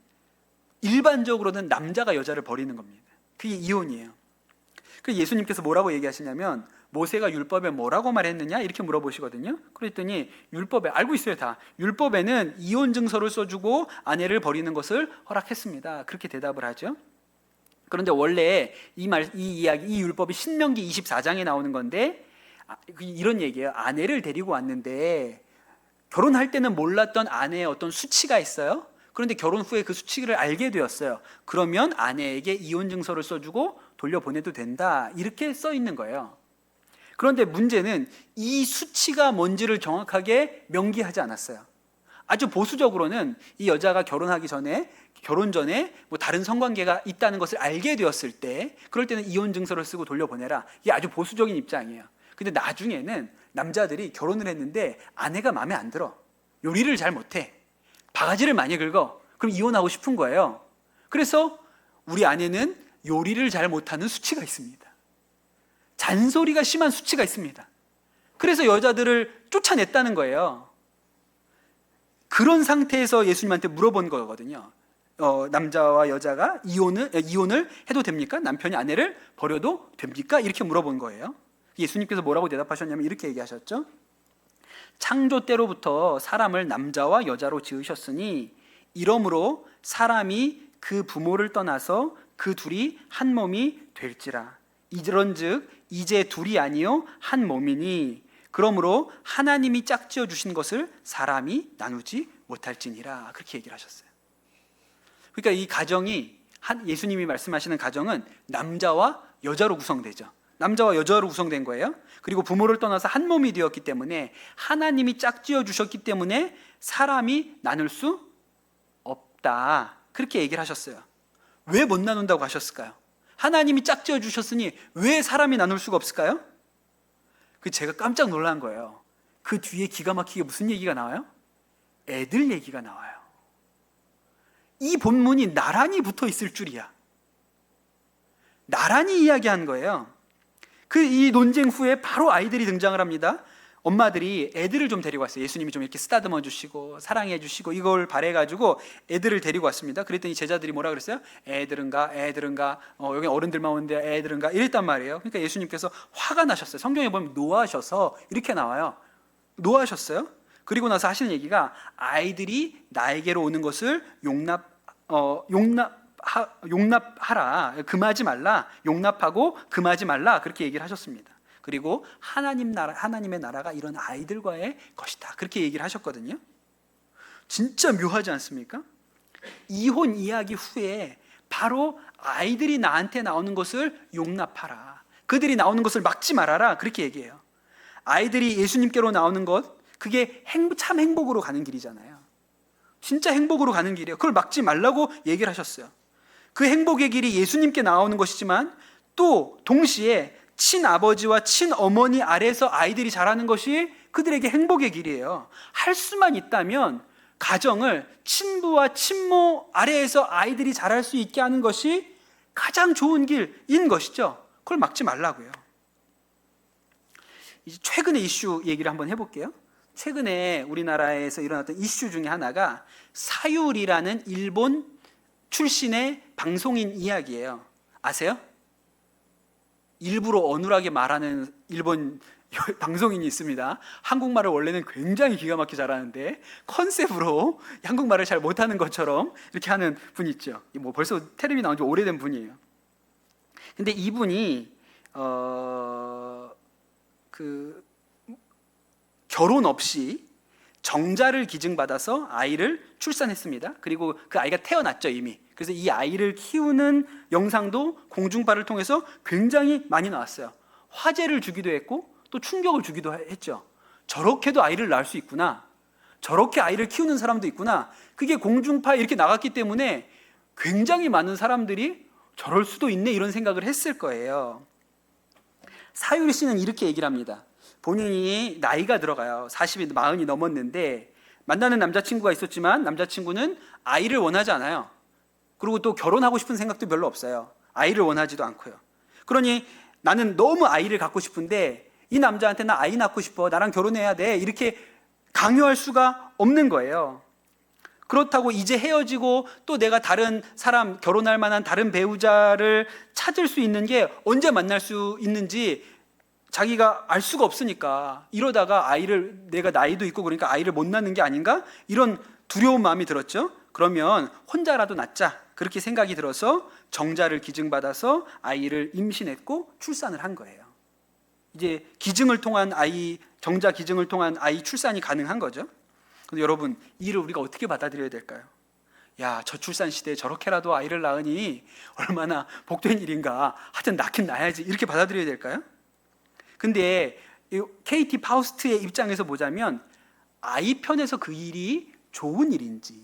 일반적으로는 남자가 여자를 버리는 겁니다. 그게 이혼이에요. 그래서 예수님께서 뭐라고 얘기하시냐면 모세가 율법에 뭐라고 말했느냐 이렇게 물어보시거든요. 그랬더니 율법에 알고 있어요. 다 율법에는 이혼 증서를 써주고 아내를 버리는 것을 허락했습니다. 그렇게 대답을 하죠. 그런데 원래 이 율법이 신명기 24장에 나오는 건데 이런 얘기예요. 아내를 데리고 왔는데 결혼할 때는 몰랐던 아내의 어떤 수치가 있어요. 그런데 결혼 후에 그 수치를 알게 되었어요. 그러면 아내에게 이혼 증서를 써주고 돌려보내도 된다. 이렇게 써 있는 거예요. 그런데 문제는 이 수치가 뭔지를 정확하게 명기하지 않았어요. 아주 보수적으로는 이 여자가 결혼 전에 다른 성관계가 있다는 것을 알게 되었을 때 그럴 때는 이혼 증서를 쓰고 돌려보내라. 이게 아주 보수적인 입장이에요. 근데 나중에는 남자들이 결혼을 했는데 아내가 마음에 안 들어. 요리를 잘 못해. 바가지를 많이 긁어. 그럼 이혼하고 싶은 거예요. 그래서 우리 아내는 요리를 잘 못하는 수치가 있습니다. 잔소리가 심한 수치가 있습니다. 그래서 여자들을 쫓아냈다는 거예요. 그런 상태에서 예수님한테 물어본 거거든요. 남자와 여자가 이혼을 해도 됩니까? 남편이 아내를 버려도 됩니까? 이렇게 물어본 거예요. 예수님께서 뭐라고 대답하셨냐면 이렇게 얘기하셨죠. 창조 때로부터 사람을 남자와 여자로 지으셨으니 이러므로 사람이 그 부모를 떠나서 그 둘이 한 몸이 될지라. 이런즉 이제 둘이 아니요 한 몸이니 그러므로 하나님이 짝지어 주신 것을 사람이 나누지 못할지니라. 그렇게 얘기를 하셨어요. 그러니까 이 가정이 예수님이 말씀하시는 가정은 남자와 여자로 구성되죠. 남자와 여자로 구성된 거예요. 그리고 부모를 떠나서 한 몸이 되었기 때문에 하나님이 짝지어 주셨기 때문에 사람이 나눌 수 없다. 그렇게 얘기를 하셨어요. 왜 못 나눈다고 하셨을까요? 하나님이 짝지어 주셨으니 왜 사람이 나눌 수가 없을까요? 제가 깜짝 놀란 거예요. 그 뒤에 기가 막히게 무슨 얘기가 나와요? 애들 얘기가 나와요. 이 본문이 나란히 붙어 있을 줄이야. 나란히 이야기한 거예요. 이 논쟁 후에 바로 아이들이 등장을 합니다. 엄마들이 애들을 좀 데리고 왔어요. 예수님이 좀 이렇게 쓰다듬어 주시고 사랑해 주시고 이걸 바래가지고 애들을 데리고 왔습니다. 그랬더니 제자들이 뭐라 그랬어요? 애들은 가 여기 어른들만 오는데 애들은 가 이랬단 말이에요. 그러니까 예수님께서 화가 나셨어요. 성경에 보면 노하셔서 이렇게 나와요. 노하셨어요. 그리고 나서 하시는 얘기가 아이들이 나에게로 오는 것을 용납하라, 금하지 말라, 용납하고 금하지 말라 그렇게 얘기를 하셨습니다. 그리고 하나님의 나라가 이런 아이들과의 것이다 그렇게 얘기를 하셨거든요. 진짜 묘하지 않습니까? 이혼 이야기 후에 바로 아이들이 나한테 나오는 것을 용납하라, 그들이 나오는 것을 막지 말아라 그렇게 얘기해요. 아이들이 예수님께로 나오는 것, 그게 참 행복으로 가는 길이잖아요. 진짜 행복으로 가는 길이에요. 그걸 막지 말라고 얘기를 하셨어요. 그 행복의 길이 예수님께 나오는 것이지만 또 동시에 친아버지와 친어머니 아래에서 아이들이 자라는 것이 그들에게 행복의 길이에요. 할 수만 있다면 가정을 친부와 친모 아래에서 아이들이 자랄 수 있게 하는 것이 가장 좋은 길인 것이죠. 그걸 막지 말라고요. 이제 최근의 이슈 얘기를 한번 해볼게요. 최근에 우리나라에서 일어났던 이슈 중에 하나가 사유리라는 일본 출신의 방송인 이야기예요. 아세요? 일부러 어눌하게 말하는 일본 방송인이 있습니다. 한국말을 원래는 굉장히 기가 막히게 잘하는데 컨셉으로 한국말을 잘 못하는 것처럼 이렇게 하는 분이 있죠. 벌써 텔레비 나온 지 오래된 분이에요. 근데 이분이 결혼 없이 정자를 기증받아서 아이를 출산했습니다. 그리고 그 아이가 태어났죠 이미. 그래서 이 아이를 키우는 영상도 공중파를 통해서 굉장히 많이 나왔어요. 화제를 주기도 했고 또 충격을 주기도 했죠. 저렇게도 아이를 낳을 수 있구나, 저렇게 아이를 키우는 사람도 있구나. 그게 공중파에 이렇게 나갔기 때문에 굉장히 많은 사람들이 저럴 수도 있네 이런 생각을 했을 거예요. 사유리 씨는 이렇게 얘기를 합니다. 본인이 나이가 들어가요. 40이 넘었는데 만나는 남자친구가 있었지만 남자친구는 아이를 원하지 않아요. 그리고 또 결혼하고 싶은 생각도 별로 없어요. 아이를 원하지도 않고요. 그러니 나는 너무 아이를 갖고 싶은데 이 남자한테 나 아이 낳고 싶어, 나랑 결혼해야 돼 이렇게 강요할 수가 없는 거예요. 그렇다고 이제 헤어지고 또 내가 다른 사람, 결혼할 만한 다른 배우자를 찾을 수 있는 게 언제 만날 수 있는지 자기가 알 수가 없으니까 이러다가 아이를, 내가 나이도 있고 그러니까 아이를 못 낳는 게 아닌가 이런 두려운 마음이 들었죠. 그러면 혼자라도 낳자 그렇게 생각이 들어서 정자를 기증받아서 아이를 임신했고 출산을 한 거예요. 이제 기증을 통한 정자 기증을 통한 아이 출산이 가능한 거죠. 근데 여러분, 이 일을 우리가 어떻게 받아들여야 될까요? 야, 저출산 시대에 저렇게라도 아이를 낳으니 얼마나 복된 일인가, 하여튼 낳긴 낳아야지 이렇게 받아들여야 될까요? 근데 KT 파우스트의 입장에서 보자면 아이 편에서 그 일이 좋은 일인지,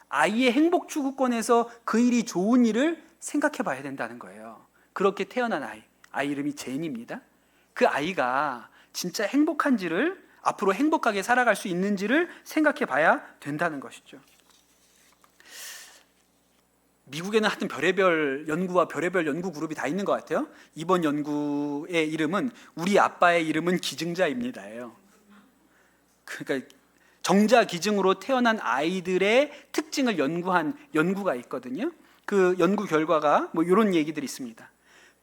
아이의 행복 추구권에서 그 일이 좋은 일을 생각해 봐야 된다는 거예요. 그렇게 태어난 아이 이름이 제인입니다. 그 아이가 진짜 행복한지를, 앞으로 행복하게 살아갈 수 있는지를 생각해 봐야 된다는 것이죠. 미국에는 하여튼 별의별 연구와 별의별 연구 그룹이 다 있는 것 같아요. 이번 연구의 이름은 우리 아빠의 이름은 기증자입니다예요. 그러니까 정자기증으로 태어난 아이들의 특징을 연구한 연구가 있거든요. 그 연구 결과가 뭐 이런 얘기들이 있습니다.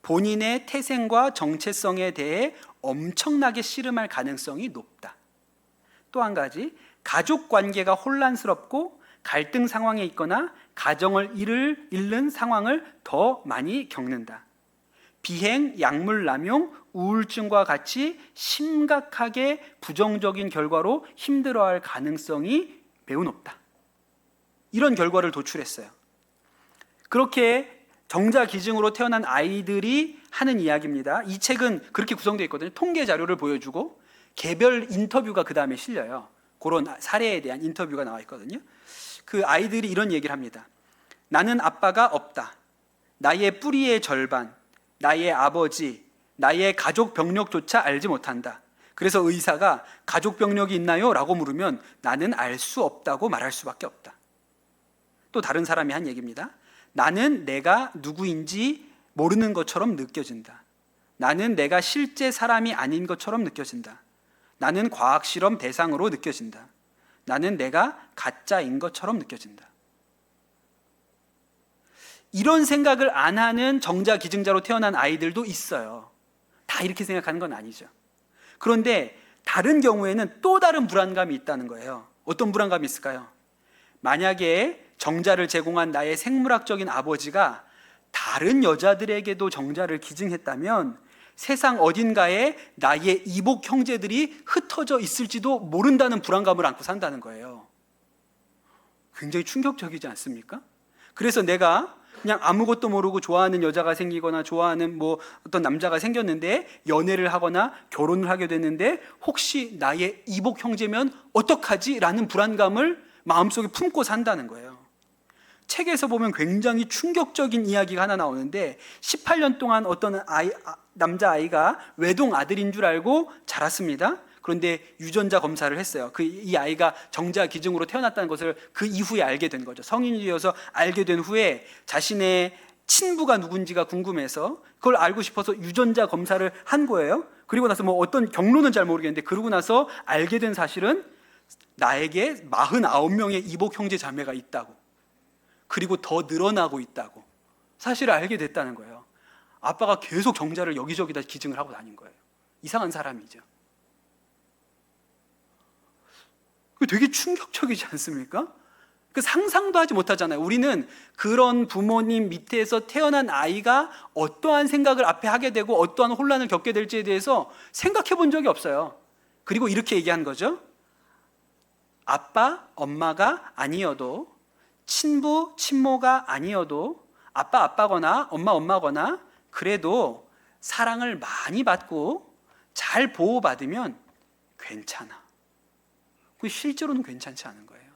본인의 태생과 정체성에 대해 엄청나게 씨름할 가능성이 높다. 또 한 가지, 가족 관계가 혼란스럽고 갈등 상황에 있거나 가정을 잃는 상황을 더 많이 겪는다. 비행, 약물 남용, 우울증과 같이 심각하게 부정적인 결과로 힘들어할 가능성이 매우 높다. 이런 결과를 도출했어요. 그렇게 정자기증으로 태어난 아이들이 하는 이야기입니다. 이 책은 그렇게 구성되어 있거든요. 통계 자료를 보여주고 개별 인터뷰가 그 다음에 실려요. 그런 사례에 대한 인터뷰가 나와 있거든요. 그 아이들이 이런 얘기를 합니다. 나는 아빠가 없다. 나의 뿌리의 절반, 나의 아버지, 나의 가족 병력조차 알지 못한다. 그래서 의사가 가족 병력이 있나요? 라고 물으면 나는 알 수 없다고 말할 수밖에 없다. 또 다른 사람이 한 얘기입니다. 나는 내가 누구인지 모르는 것처럼 느껴진다. 나는 내가 실제 사람이 아닌 것처럼 느껴진다. 나는 과학실험 대상으로 느껴진다. 나는 내가 가짜인 것처럼 느껴진다. 이런 생각을 안 하는 정자기증자로 태어난 아이들도 있어요. 다 이렇게 생각하는 건 아니죠. 그런데 다른 경우에는 또 다른 불안감이 있다는 거예요. 어떤 불안감이 있을까요? 만약에 정자를 제공한 나의 생물학적인 아버지가 다른 여자들에게도 정자를 기증했다면 세상 어딘가에 나의 이복 형제들이 흩어져 있을지도 모른다는 불안감을 안고 산다는 거예요. 굉장히 충격적이지 않습니까? 그래서 내가 그냥 아무것도 모르고 좋아하는 여자가 생기거나 좋아하는 뭐 어떤 남자가 생겼는데 연애를 하거나 결혼을 하게 됐는데 혹시 나의 이복 형제면 어떡하지? 라는 불안감을 마음속에 품고 산다는 거예요. 책에서 보면 굉장히 충격적인 이야기가 하나 나오는데 18년 동안 어떤 남자아이가 외동 아들인 줄 알고 자랐습니다. 그런데 유전자 검사를 했어요. 이 아이가 정자기증으로 태어났다는 것을 그 이후에 알게 된 거죠. 성인이 되어서 알게 된 후에 자신의 친부가 누군지가 궁금해서 그걸 알고 싶어서 유전자 검사를 한 거예요. 그리고 나서 뭐 어떤 경로는 잘 모르겠는데 그러고 나서 알게 된 사실은 나에게 49명의 이복 형제 자매가 있다고, 그리고 더 늘어나고 있다고 사실을 알게 됐다는 거예요. 아빠가 계속 정자를 여기저기다 기증을 하고 다닌 거예요. 이상한 사람이죠. 되게 충격적이지 않습니까? 상상도 하지 못하잖아요. 우리는 그런 부모님 밑에서 태어난 아이가 어떠한 생각을 앞에 하게 되고 어떠한 혼란을 겪게 될지에 대해서 생각해 본 적이 없어요. 그리고 이렇게 얘기한 거죠. 아빠, 엄마가 아니어도, 친부, 친모가 아니어도, 아빠, 아빠거나 엄마, 엄마거나 그래도 사랑을 많이 받고 잘 보호받으면 괜찮아. 실제로는 괜찮지 않은 거예요.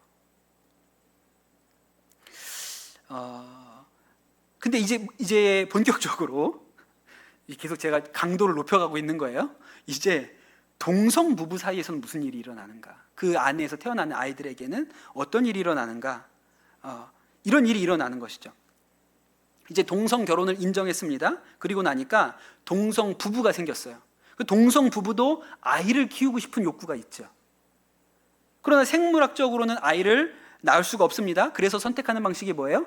근데 이제 본격적으로 계속 제가 강도를 높여가고 있는 거예요. 이제 동성 부부 사이에서는 무슨 일이 일어나는가? 그 안에서 태어나는 아이들에게는 어떤 일이 일어나는가? 이런 일이 일어나는 것이죠. 이제 동성 결혼을 인정했습니다. 그리고 나니까 동성 부부가 생겼어요. 그 동성 부부도 아이를 키우고 싶은 욕구가 있죠. 그러나 생물학적으로는 아이를 낳을 수가 없습니다. 그래서 선택하는 방식이 뭐예요?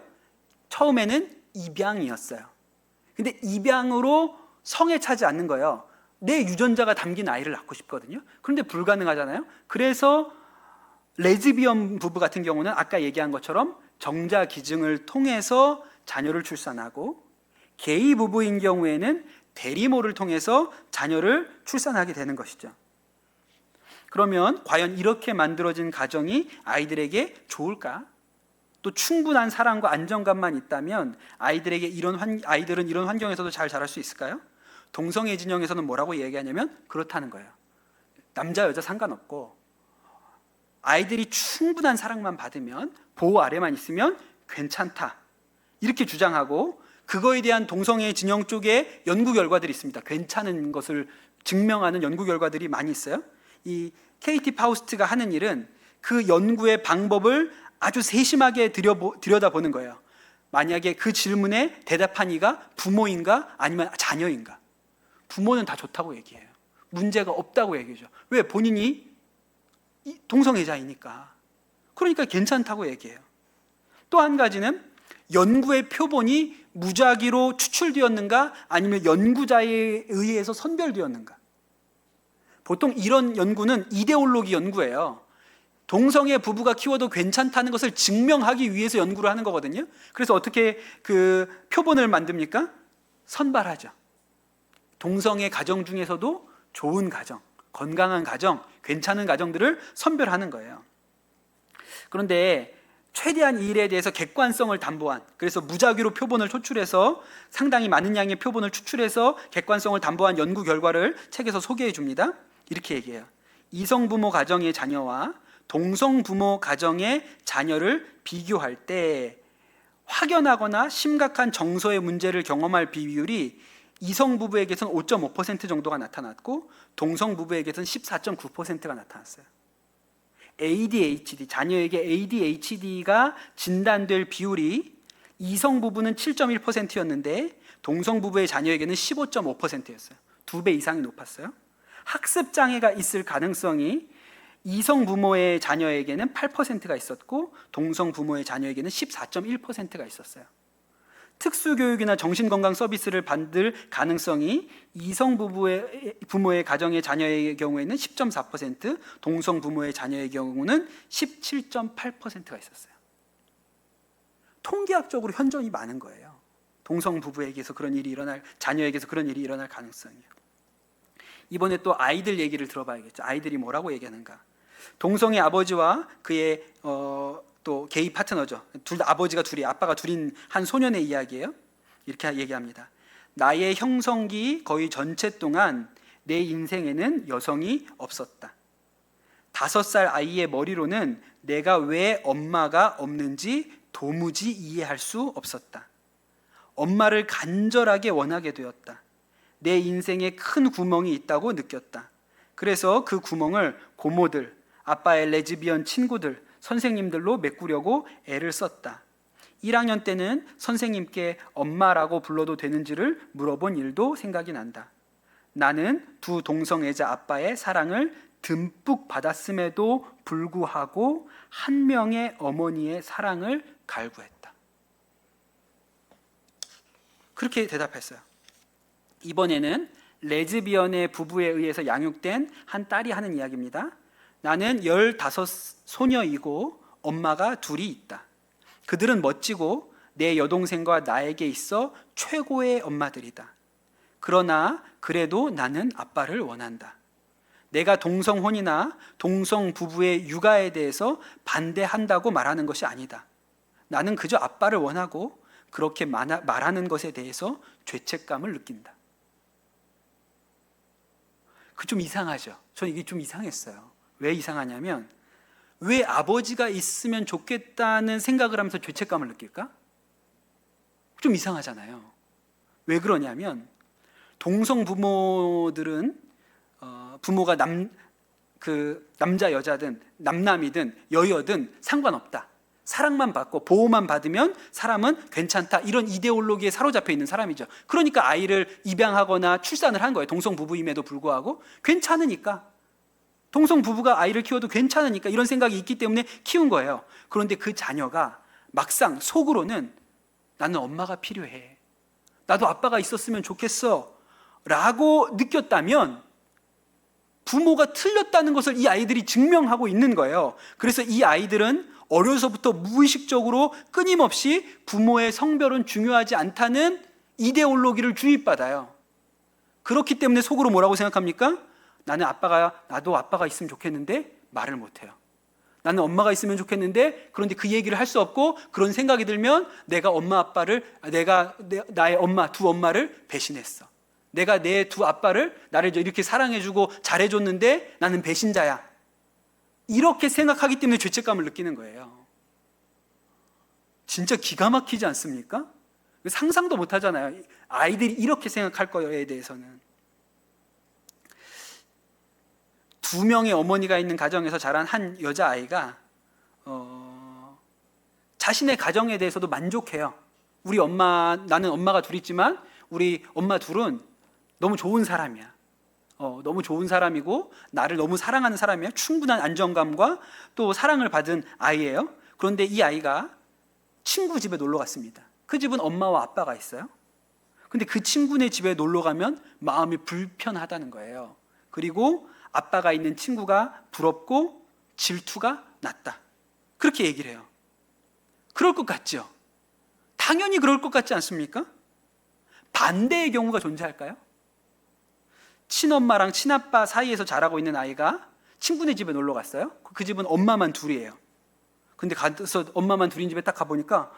처음에는 입양이었어요. 근데 입양으로 성에 차지 않는 거예요. 내 유전자가 담긴 아이를 낳고 싶거든요. 그런데 불가능하잖아요. 그래서 레즈비언 부부 같은 경우는 아까 얘기한 것처럼 정자 기증을 통해서 자녀를 출산하고, 게이 부부인 경우에는 대리모를 통해서 자녀를 출산하게 되는 것이죠. 그러면 과연 이렇게 만들어진 가정이 아이들에게 좋을까? 또 충분한 사랑과 안정감만 있다면 아이들은 이런 환경에서도 잘 자랄 수 있을까요? 동성애 진영에서는 뭐라고 얘기하냐면 그렇다는 거예요. 남자 여자 상관없고 아이들이 충분한 사랑만 받으면, 보호 아래만 있으면 괜찮다, 이렇게 주장하고, 그거에 대한 동성애 진영 쪽에 연구 결과들이 있습니다. 괜찮은 것을 증명하는 연구 결과들이 많이 있어요. 이 케이티 파우스트가 하는 일은 그 연구의 방법을 아주 세심하게 들여다보는 거예요. 만약에 그 질문에 대답한 이가 부모인가 아니면 자녀인가? 부모는 다 좋다고 얘기해요. 문제가 없다고 얘기하죠. 왜? 본인이 동성애자이니까. 그러니까 괜찮다고 얘기해요. 또 한 가지는 연구의 표본이 무작위로 추출되었는가 아니면 연구자에 의해서 선별되었는가. 보통 이런 연구는 이데올로기 연구예요. 동성애 부부가 키워도 괜찮다는 것을 증명하기 위해서 연구를 하는 거거든요. 그래서 어떻게 그 표본을 만듭니까? 선발하죠. 동성애 가정 중에서도 좋은 가정, 건강한 가정, 괜찮은 가정들을 선별하는 거예요. 그런데 최대한 이 일에 대해서 객관성을 담보한, 그래서 무작위로 표본을 초출해서 상당히 많은 양의 표본을 추출해서 객관성을 담보한 연구 결과를 책에서 소개해 줍니다. 이렇게 얘기해요. 이성 부모 가정의 자녀와 동성 부모 가정의 자녀를 비교할 때 확연하거나 심각한 정서의 문제를 경험할 비율이 이성 부부에게서는 5.5% 정도가 나타났고 동성 부부에게서는 14.9%가 나타났어요. ADHD, 자녀에게 ADHD가 진단될 비율이 이성 부부는 7.1%였는데 동성 부부의 자녀에게는 15.5%였어요. 2배 이상이 높았어요. 학습 장애가 있을 가능성이 이성 부모의 자녀에게는 8%가 있었고 동성 부모의 자녀에게는 14.1%가 있었어요. 특수교육이나 정신건강 서비스를 받을 가능성이 이성 부모의 가정의 자녀의 경우에는 10.4%, 동성 부모의 자녀의 경우는 17.8%가 있었어요. 통계학적으로 현존이 많은 거예요. 동성 부부에게서 그런 일이 일어날, 자녀에게서 그런 일이 일어날 가능성이요. 이번에 또 아이들 얘기를 들어봐야겠죠. 아이들이 뭐라고 얘기하는가. 동성의 아버지와 그의 또 게이 파트너죠. 아버지가 둘이, 아빠가 둘인 한 소년의 이야기예요. 이렇게 얘기합니다. 나의 형성기 거의 전체 동안 내 인생에는 여성이 없었다. 5살 아이의 머리로는 내가 왜 엄마가 없는지 도무지 이해할 수 없었다. 엄마를 간절하게 원하게 되었다. 내 인생에 큰 구멍이 있다고 느꼈다. 그래서 그 구멍을 고모들, 아빠의 레즈비언 친구들, 선생님들로 메꾸려고 애를 썼다. 1학년 때는 선생님께 엄마라고 불러도 되는지를 물어본 일도 생각이 난다. 나는 두 동성애자 아빠의 사랑을 듬뿍 받았음에도 불구하고 한 명의 어머니의 사랑을 갈구했다. 그렇게 대답했어요. 이번에는 레즈비언의 부부에 의해서 양육된 한 딸이 하는 이야기입니다. 나는 15 소녀이고 엄마가 둘이 있다. 그들은 멋지고 내 여동생과 나에게 있어 최고의 엄마들이다. 그러나 그래도 나는 아빠를 원한다. 내가 동성혼이나 동성 부부의 육아에 대해서 반대한다고 말하는 것이 아니다. 나는 그저 아빠를 원하고 그렇게 말하는 것에 대해서 죄책감을 느낀다. 그 좀 이상하죠. 저는 이게 좀 이상했어요. 왜 이상하냐면 왜 아버지가 있으면 좋겠다는 생각을 하면서 죄책감을 느낄까? 좀 이상하잖아요. 왜 그러냐면 동성 부모들은 부모가 남자 여자든 남남이든 여여든 상관없다. 사랑만 받고 보호만 받으면 사람은 괜찮다. 이런 이데올로기에 사로잡혀 있는 사람이죠. 그러니까 아이를 입양하거나 출산을 한 거예요. 동성 부부임에도 불구하고 괜찮으니까. 동성 부부가 아이를 키워도 괜찮으니까 이런 생각이 있기 때문에 키운 거예요. 그런데 그 자녀가 막상 속으로는 나는 엄마가 필요해. 나도 아빠가 있었으면 좋겠어. 라고 느꼈다면 부모가 틀렸다는 것을 이 아이들이 증명하고 있는 거예요. 그래서 이 아이들은 어려서부터 무의식적으로 끊임없이 부모의 성별은 중요하지 않다는 이데올로기를 주입받아요. 그렇기 때문에 속으로 뭐라고 생각합니까? 나도 아빠가 있으면 좋겠는데 말을 못해요. 나는 엄마가 있으면 좋겠는데 그런데 그 얘기를 할 수 없고 그런 생각이 들면 내가 나의 엄마, 두 엄마를 배신했어. 내가 내 두 아빠를 나를 이렇게 사랑해주고 잘해줬는데 나는 배신자야. 이렇게 생각하기 때문에 죄책감을 느끼는 거예요. 진짜 기가 막히지 않습니까? 상상도 못 하잖아요. 아이들이 이렇게 생각할 거에 대해서는. 2명의 어머니가 있는 가정에서 자란 한 여자아이가 자신의 가정에 대해서도 만족해요. 나는 엄마가 둘 있지만 우리 엄마 둘은 너무 좋은 사람이야. 너무 좋은 사람이고 나를 너무 사랑하는 사람이에요. 충분한 안정감과 또 사랑을 받은 아이예요. 그런데 이 아이가 친구 집에 놀러 갔습니다. 그 집은 엄마와 아빠가 있어요. 근데 그 친구네 집에 놀러 가면 마음이 불편하다는 거예요. 그리고 아빠가 있는 친구가 부럽고 질투가 났다. 그렇게 얘기를 해요. 그럴 것 같죠? 당연히 그럴 것 같지 않습니까? 반대의 경우가 존재할까요? 친엄마랑 친아빠 사이에서 자라고 있는 아이가 친구네 집에 놀러 갔어요. 그 집은 엄마만 둘이에요. 근데 가서 엄마만 둘인 집에 딱 가보니까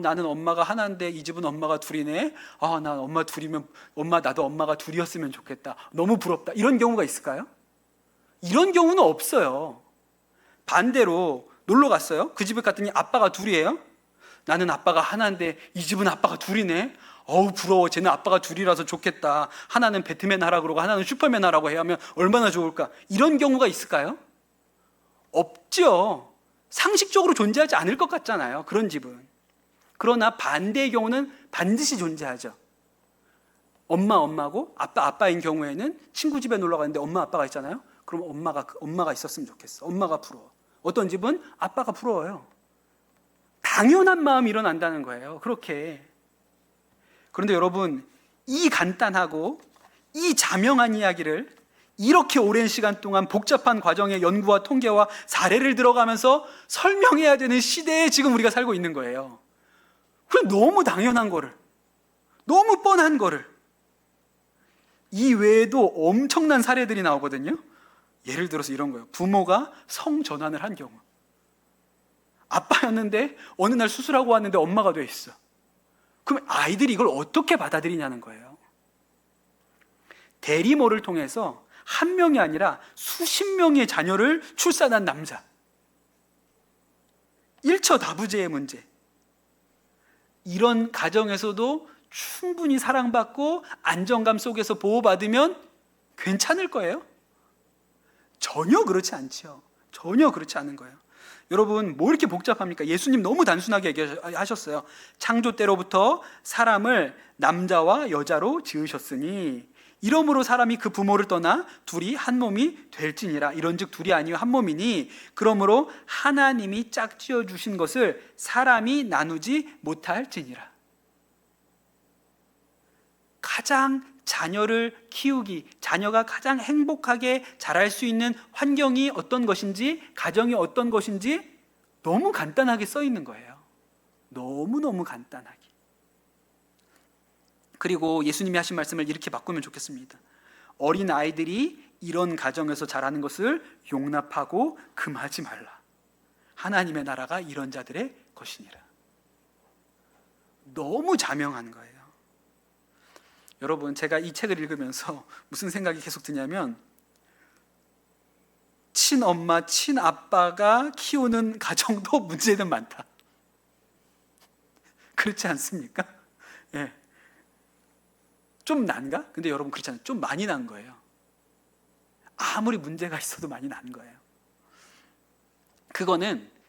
나는 엄마가 하나인데 이 집은 엄마가 둘이네. 난 엄마 둘이면 나도 엄마가 둘이었으면 좋겠다. 너무 부럽다. 이런 경우가 있을까요? 이런 경우는 없어요. 반대로 놀러 갔어요. 그 집에 갔더니 아빠가 둘이에요. 나는 아빠가 하나인데 이 집은 아빠가 둘이네. 부러워. 쟤는 아빠가 둘이라서 좋겠다. 하나는 배트맨 하라 그러고 하나는 슈퍼맨 하라고 해야 하면 얼마나 좋을까. 이런 경우가 있을까요? 없죠. 상식적으로 존재하지 않을 것 같잖아요. 그런 집은. 그러나 반대의 경우는 반드시 존재하죠. 엄마고 아빠인 경우에는 친구 집에 놀러 갔는데 엄마 아빠가 있잖아요. 그럼 엄마가 있었으면 좋겠어. 엄마가 부러워. 어떤 집은 아빠가 부러워요. 당연한 마음이 일어난다는 거예요. 그렇게. 그런데 여러분, 이 간단하고 이 자명한 이야기를 이렇게 오랜 시간 동안 복잡한 과정의 연구와 통계와 사례를 들어가면서 설명해야 되는 시대에 지금 우리가 살고 있는 거예요. 그럼 너무 당연한 거를, 너무 뻔한 거를. 이 외에도 엄청난 사례들이 나오거든요. 예를 들어서 이런 거예요. 부모가 성전환을 한 경우. 아빠였는데 어느 날 수술하고 왔는데 엄마가 돼 있어. 그럼 아이들이 이걸 어떻게 받아들이냐는 거예요. 대리모를 통해서 한 명이 아니라 수십 명의 자녀를 출산한 남자. 일처다부제의 문제. 이런 가정에서도 충분히 사랑받고 안정감 속에서 보호받으면 괜찮을 거예요? 전혀 그렇지 않죠. 전혀 그렇지 않은 거예요. 여러분, 뭐 이렇게 복잡합니까? 예수님 너무 단순하게 얘기하셨어요. 창조 때로부터 사람을 남자와 여자로 지으셨으니 이러므로 사람이 그 부모를 떠나 둘이 한 몸이 될지니라. 이런즉 둘이 아니요 한 몸이니 그러므로 하나님이 짝지어 주신 것을 사람이 나누지 못할지니라. 가장 자녀를 키우기, 자녀가 가장 행복하게 자랄 수 있는 환경이 어떤 것인지, 가정이 어떤 것인지 너무 간단하게 써 있는 거예요. 너무너무 간단하게. 그리고 예수님이 하신 말씀을 이렇게 바꾸면 좋겠습니다. 어린 아이들이 이런 가정에서 자라는 것을 용납하고 금하지 말라. 하나님의 나라가 이런 자들의 것이니라. 너무 자명한 거예요. 여러분, 제가 이 책을 읽으면서 무슨 생각이 계속 드냐면, 친엄마, 친아빠가 키우는 가정도 문제는 많다. 그렇지 않습니까? 예. 좀 난가? 근데 여러분 그렇지 않아요. 좀 많이 난 거예요. 아무리 문제가 있어도 많이 난 거예요.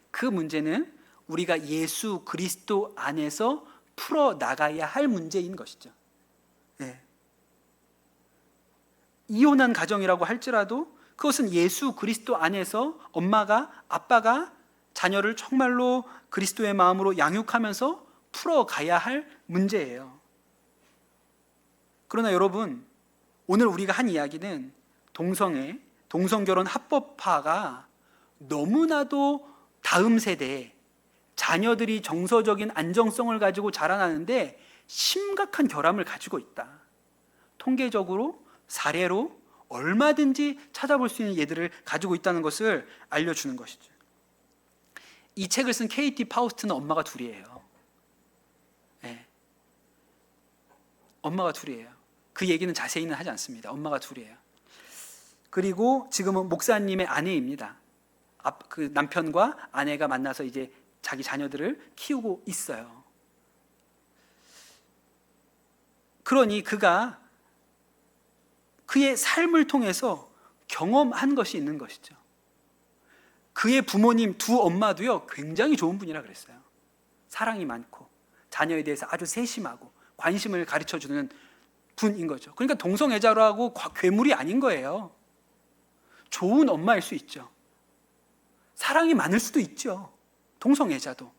그 문제는 우리가 예수 그리스도 안에서 풀어나가야 할 문제인 것이죠. 예. 이혼한 가정이라고 할지라도 그것은 예수 그리스도 안에서 엄마가, 아빠가 자녀를 정말로 그리스도의 마음으로 양육하면서 풀어가야 할 문제예요. 그러나 여러분, 오늘 우리가 한 이야기는 동성결혼 합법화가 너무나도 다음 세대에 자녀들이 정서적인 안정성을 가지고 자라나는데 심각한 결함을 가지고 있다. 통계적으로, 사례로 얼마든지 찾아볼 수 있는 예들을 가지고 있다는 것을 알려주는 것이죠. 이 책을 쓴 KT 파우스트는 엄마가 둘이에요. 네. 엄마가 둘이에요. 그 얘기는 자세히는 하지 않습니다. 엄마가 둘이에요. 그리고 지금은 목사님의 아내입니다. 그 남편과 아내가 만나서 이제 자기 자녀들을 키우고 있어요. 그러니 그가 그의 삶을 통해서 경험한 것이 있는 것이죠. 그의 부모님 두 엄마도요, 굉장히 좋은 분이라 그랬어요. 사랑이 많고 자녀에 대해서 아주 세심하고 관심을 가르쳐주는 분인 거죠. 그러니까 동성애자라고 괴물이 아닌 거예요. 좋은 엄마일 수 있죠. 사랑이 많을 수도 있죠. 동성애자도.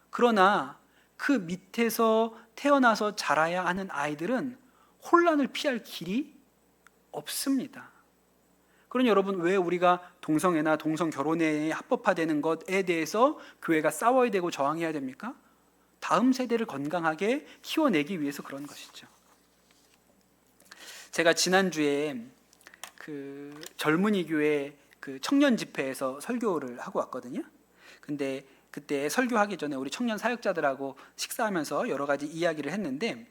그러나 그 밑에서 태어나서 자라야 하는 아이들은 혼란을 피할 길이 없습니다. 그러니 여러분, 왜 우리가 동성애나 동성결혼에 합법화되는 것에 대해서 교회가 싸워야 되고 저항해야 됩니까? 다음 세대를 건강하게 키워내기 위해서 그런 것이죠. 제가 지난주에 그 젊은이 교회 그 청년 집회에서 설교를 하고 왔거든요. 근데 그때 설교하기 전에 우리 청년 사역자들하고 식사하면서 여러 가지 이야기를 했는데,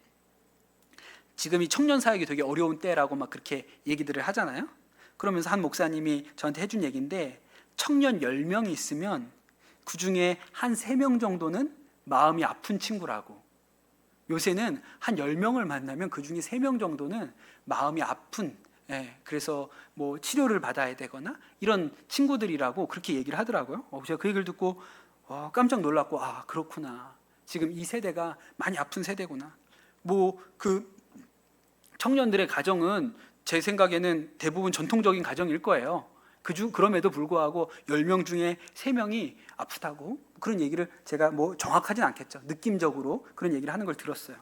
지금 이 청년 사역이 되게 어려운 때라고 막 그렇게 얘기들을 하잖아요. 그러면서 한 목사님이 저한테 해준 얘기인데, 청년 10명이 있으면 그 중에 한 3명 정도는 마음이 아픈 친구라고. 요새는 한 10명을 만나면 그 중에 3명 정도는 마음이 아픈, 그래서 뭐 치료를 받아야 되거나 이런 친구들이라고 그렇게 얘기를 하더라고요. 제가 그 얘기를 듣고 깜짝 놀랐고, 아, 그렇구나. 지금 이 세대가 많이 아픈 세대구나. 뭐 그 청년들의 가정은 제 생각에는 대부분 전통적인 가정일 거예요. 그럼에도 불구하고 10명 중에 3명이 아프다고, 그런 얘기를 제가 뭐 정확하진 않겠죠. 느낌적으로 그런 얘기를 하는 걸 들었어요.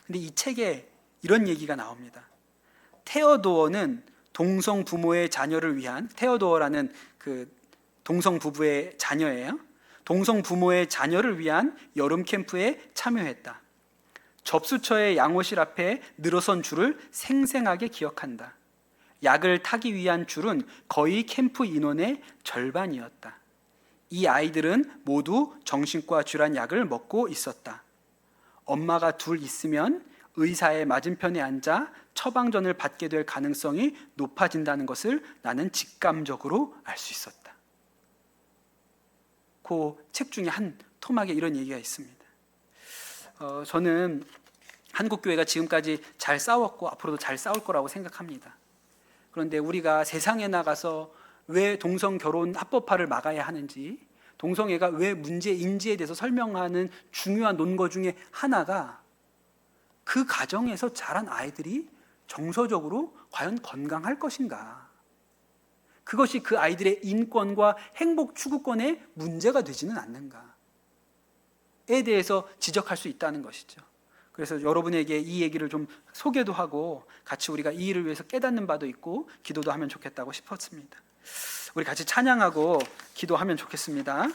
근데 이 책에 이런 얘기가 나옵니다. 테어도어는 동성 부모의 자녀를 위한, 테어도어라는 그 동성 부부의 자녀예요. 동성 부모의 자녀를 위한 여름 캠프에 참여했다. 접수처의 양호실 앞에 늘어선 줄을 생생하게 기억한다. 약을 타기 위한 줄은 거의 캠프 인원의 절반이었다. 이 아이들은 모두 정신과 질환 약을 먹고 있었다. 엄마가 둘 있으면 의사의 맞은편에 앉아 처방전을 받게 될 가능성이 높아진다는 것을 나는 직감적으로 알 수 있었다. 그 책 중에 한 토막에 이런 얘기가 있습니다. 저는 한국교회가 지금까지 잘 싸웠고 앞으로도 잘 싸울 거라고 생각합니다. 그런데 우리가 세상에 나가서 왜 동성결혼 합법화를 막아야 하는지, 동성애가 왜 문제인지에 대해서 설명하는 중요한 논거 중에 하나가, 그 가정에서 자란 아이들이 정서적으로 과연 건강할 것인가, 그것이 그 아이들의 인권과 행복 추구권에 문제가 되지는 않는가에 대해서 지적할 수 있다는 것이죠. 그래서 여러분에게 이 얘기를 좀 소개도 하고 같이 우리가 이 일을 위해서 깨닫는 바도 있고 기도도 하면 좋겠다고 싶었습니다. 우리 같이 찬양하고 기도하면 좋겠습니다.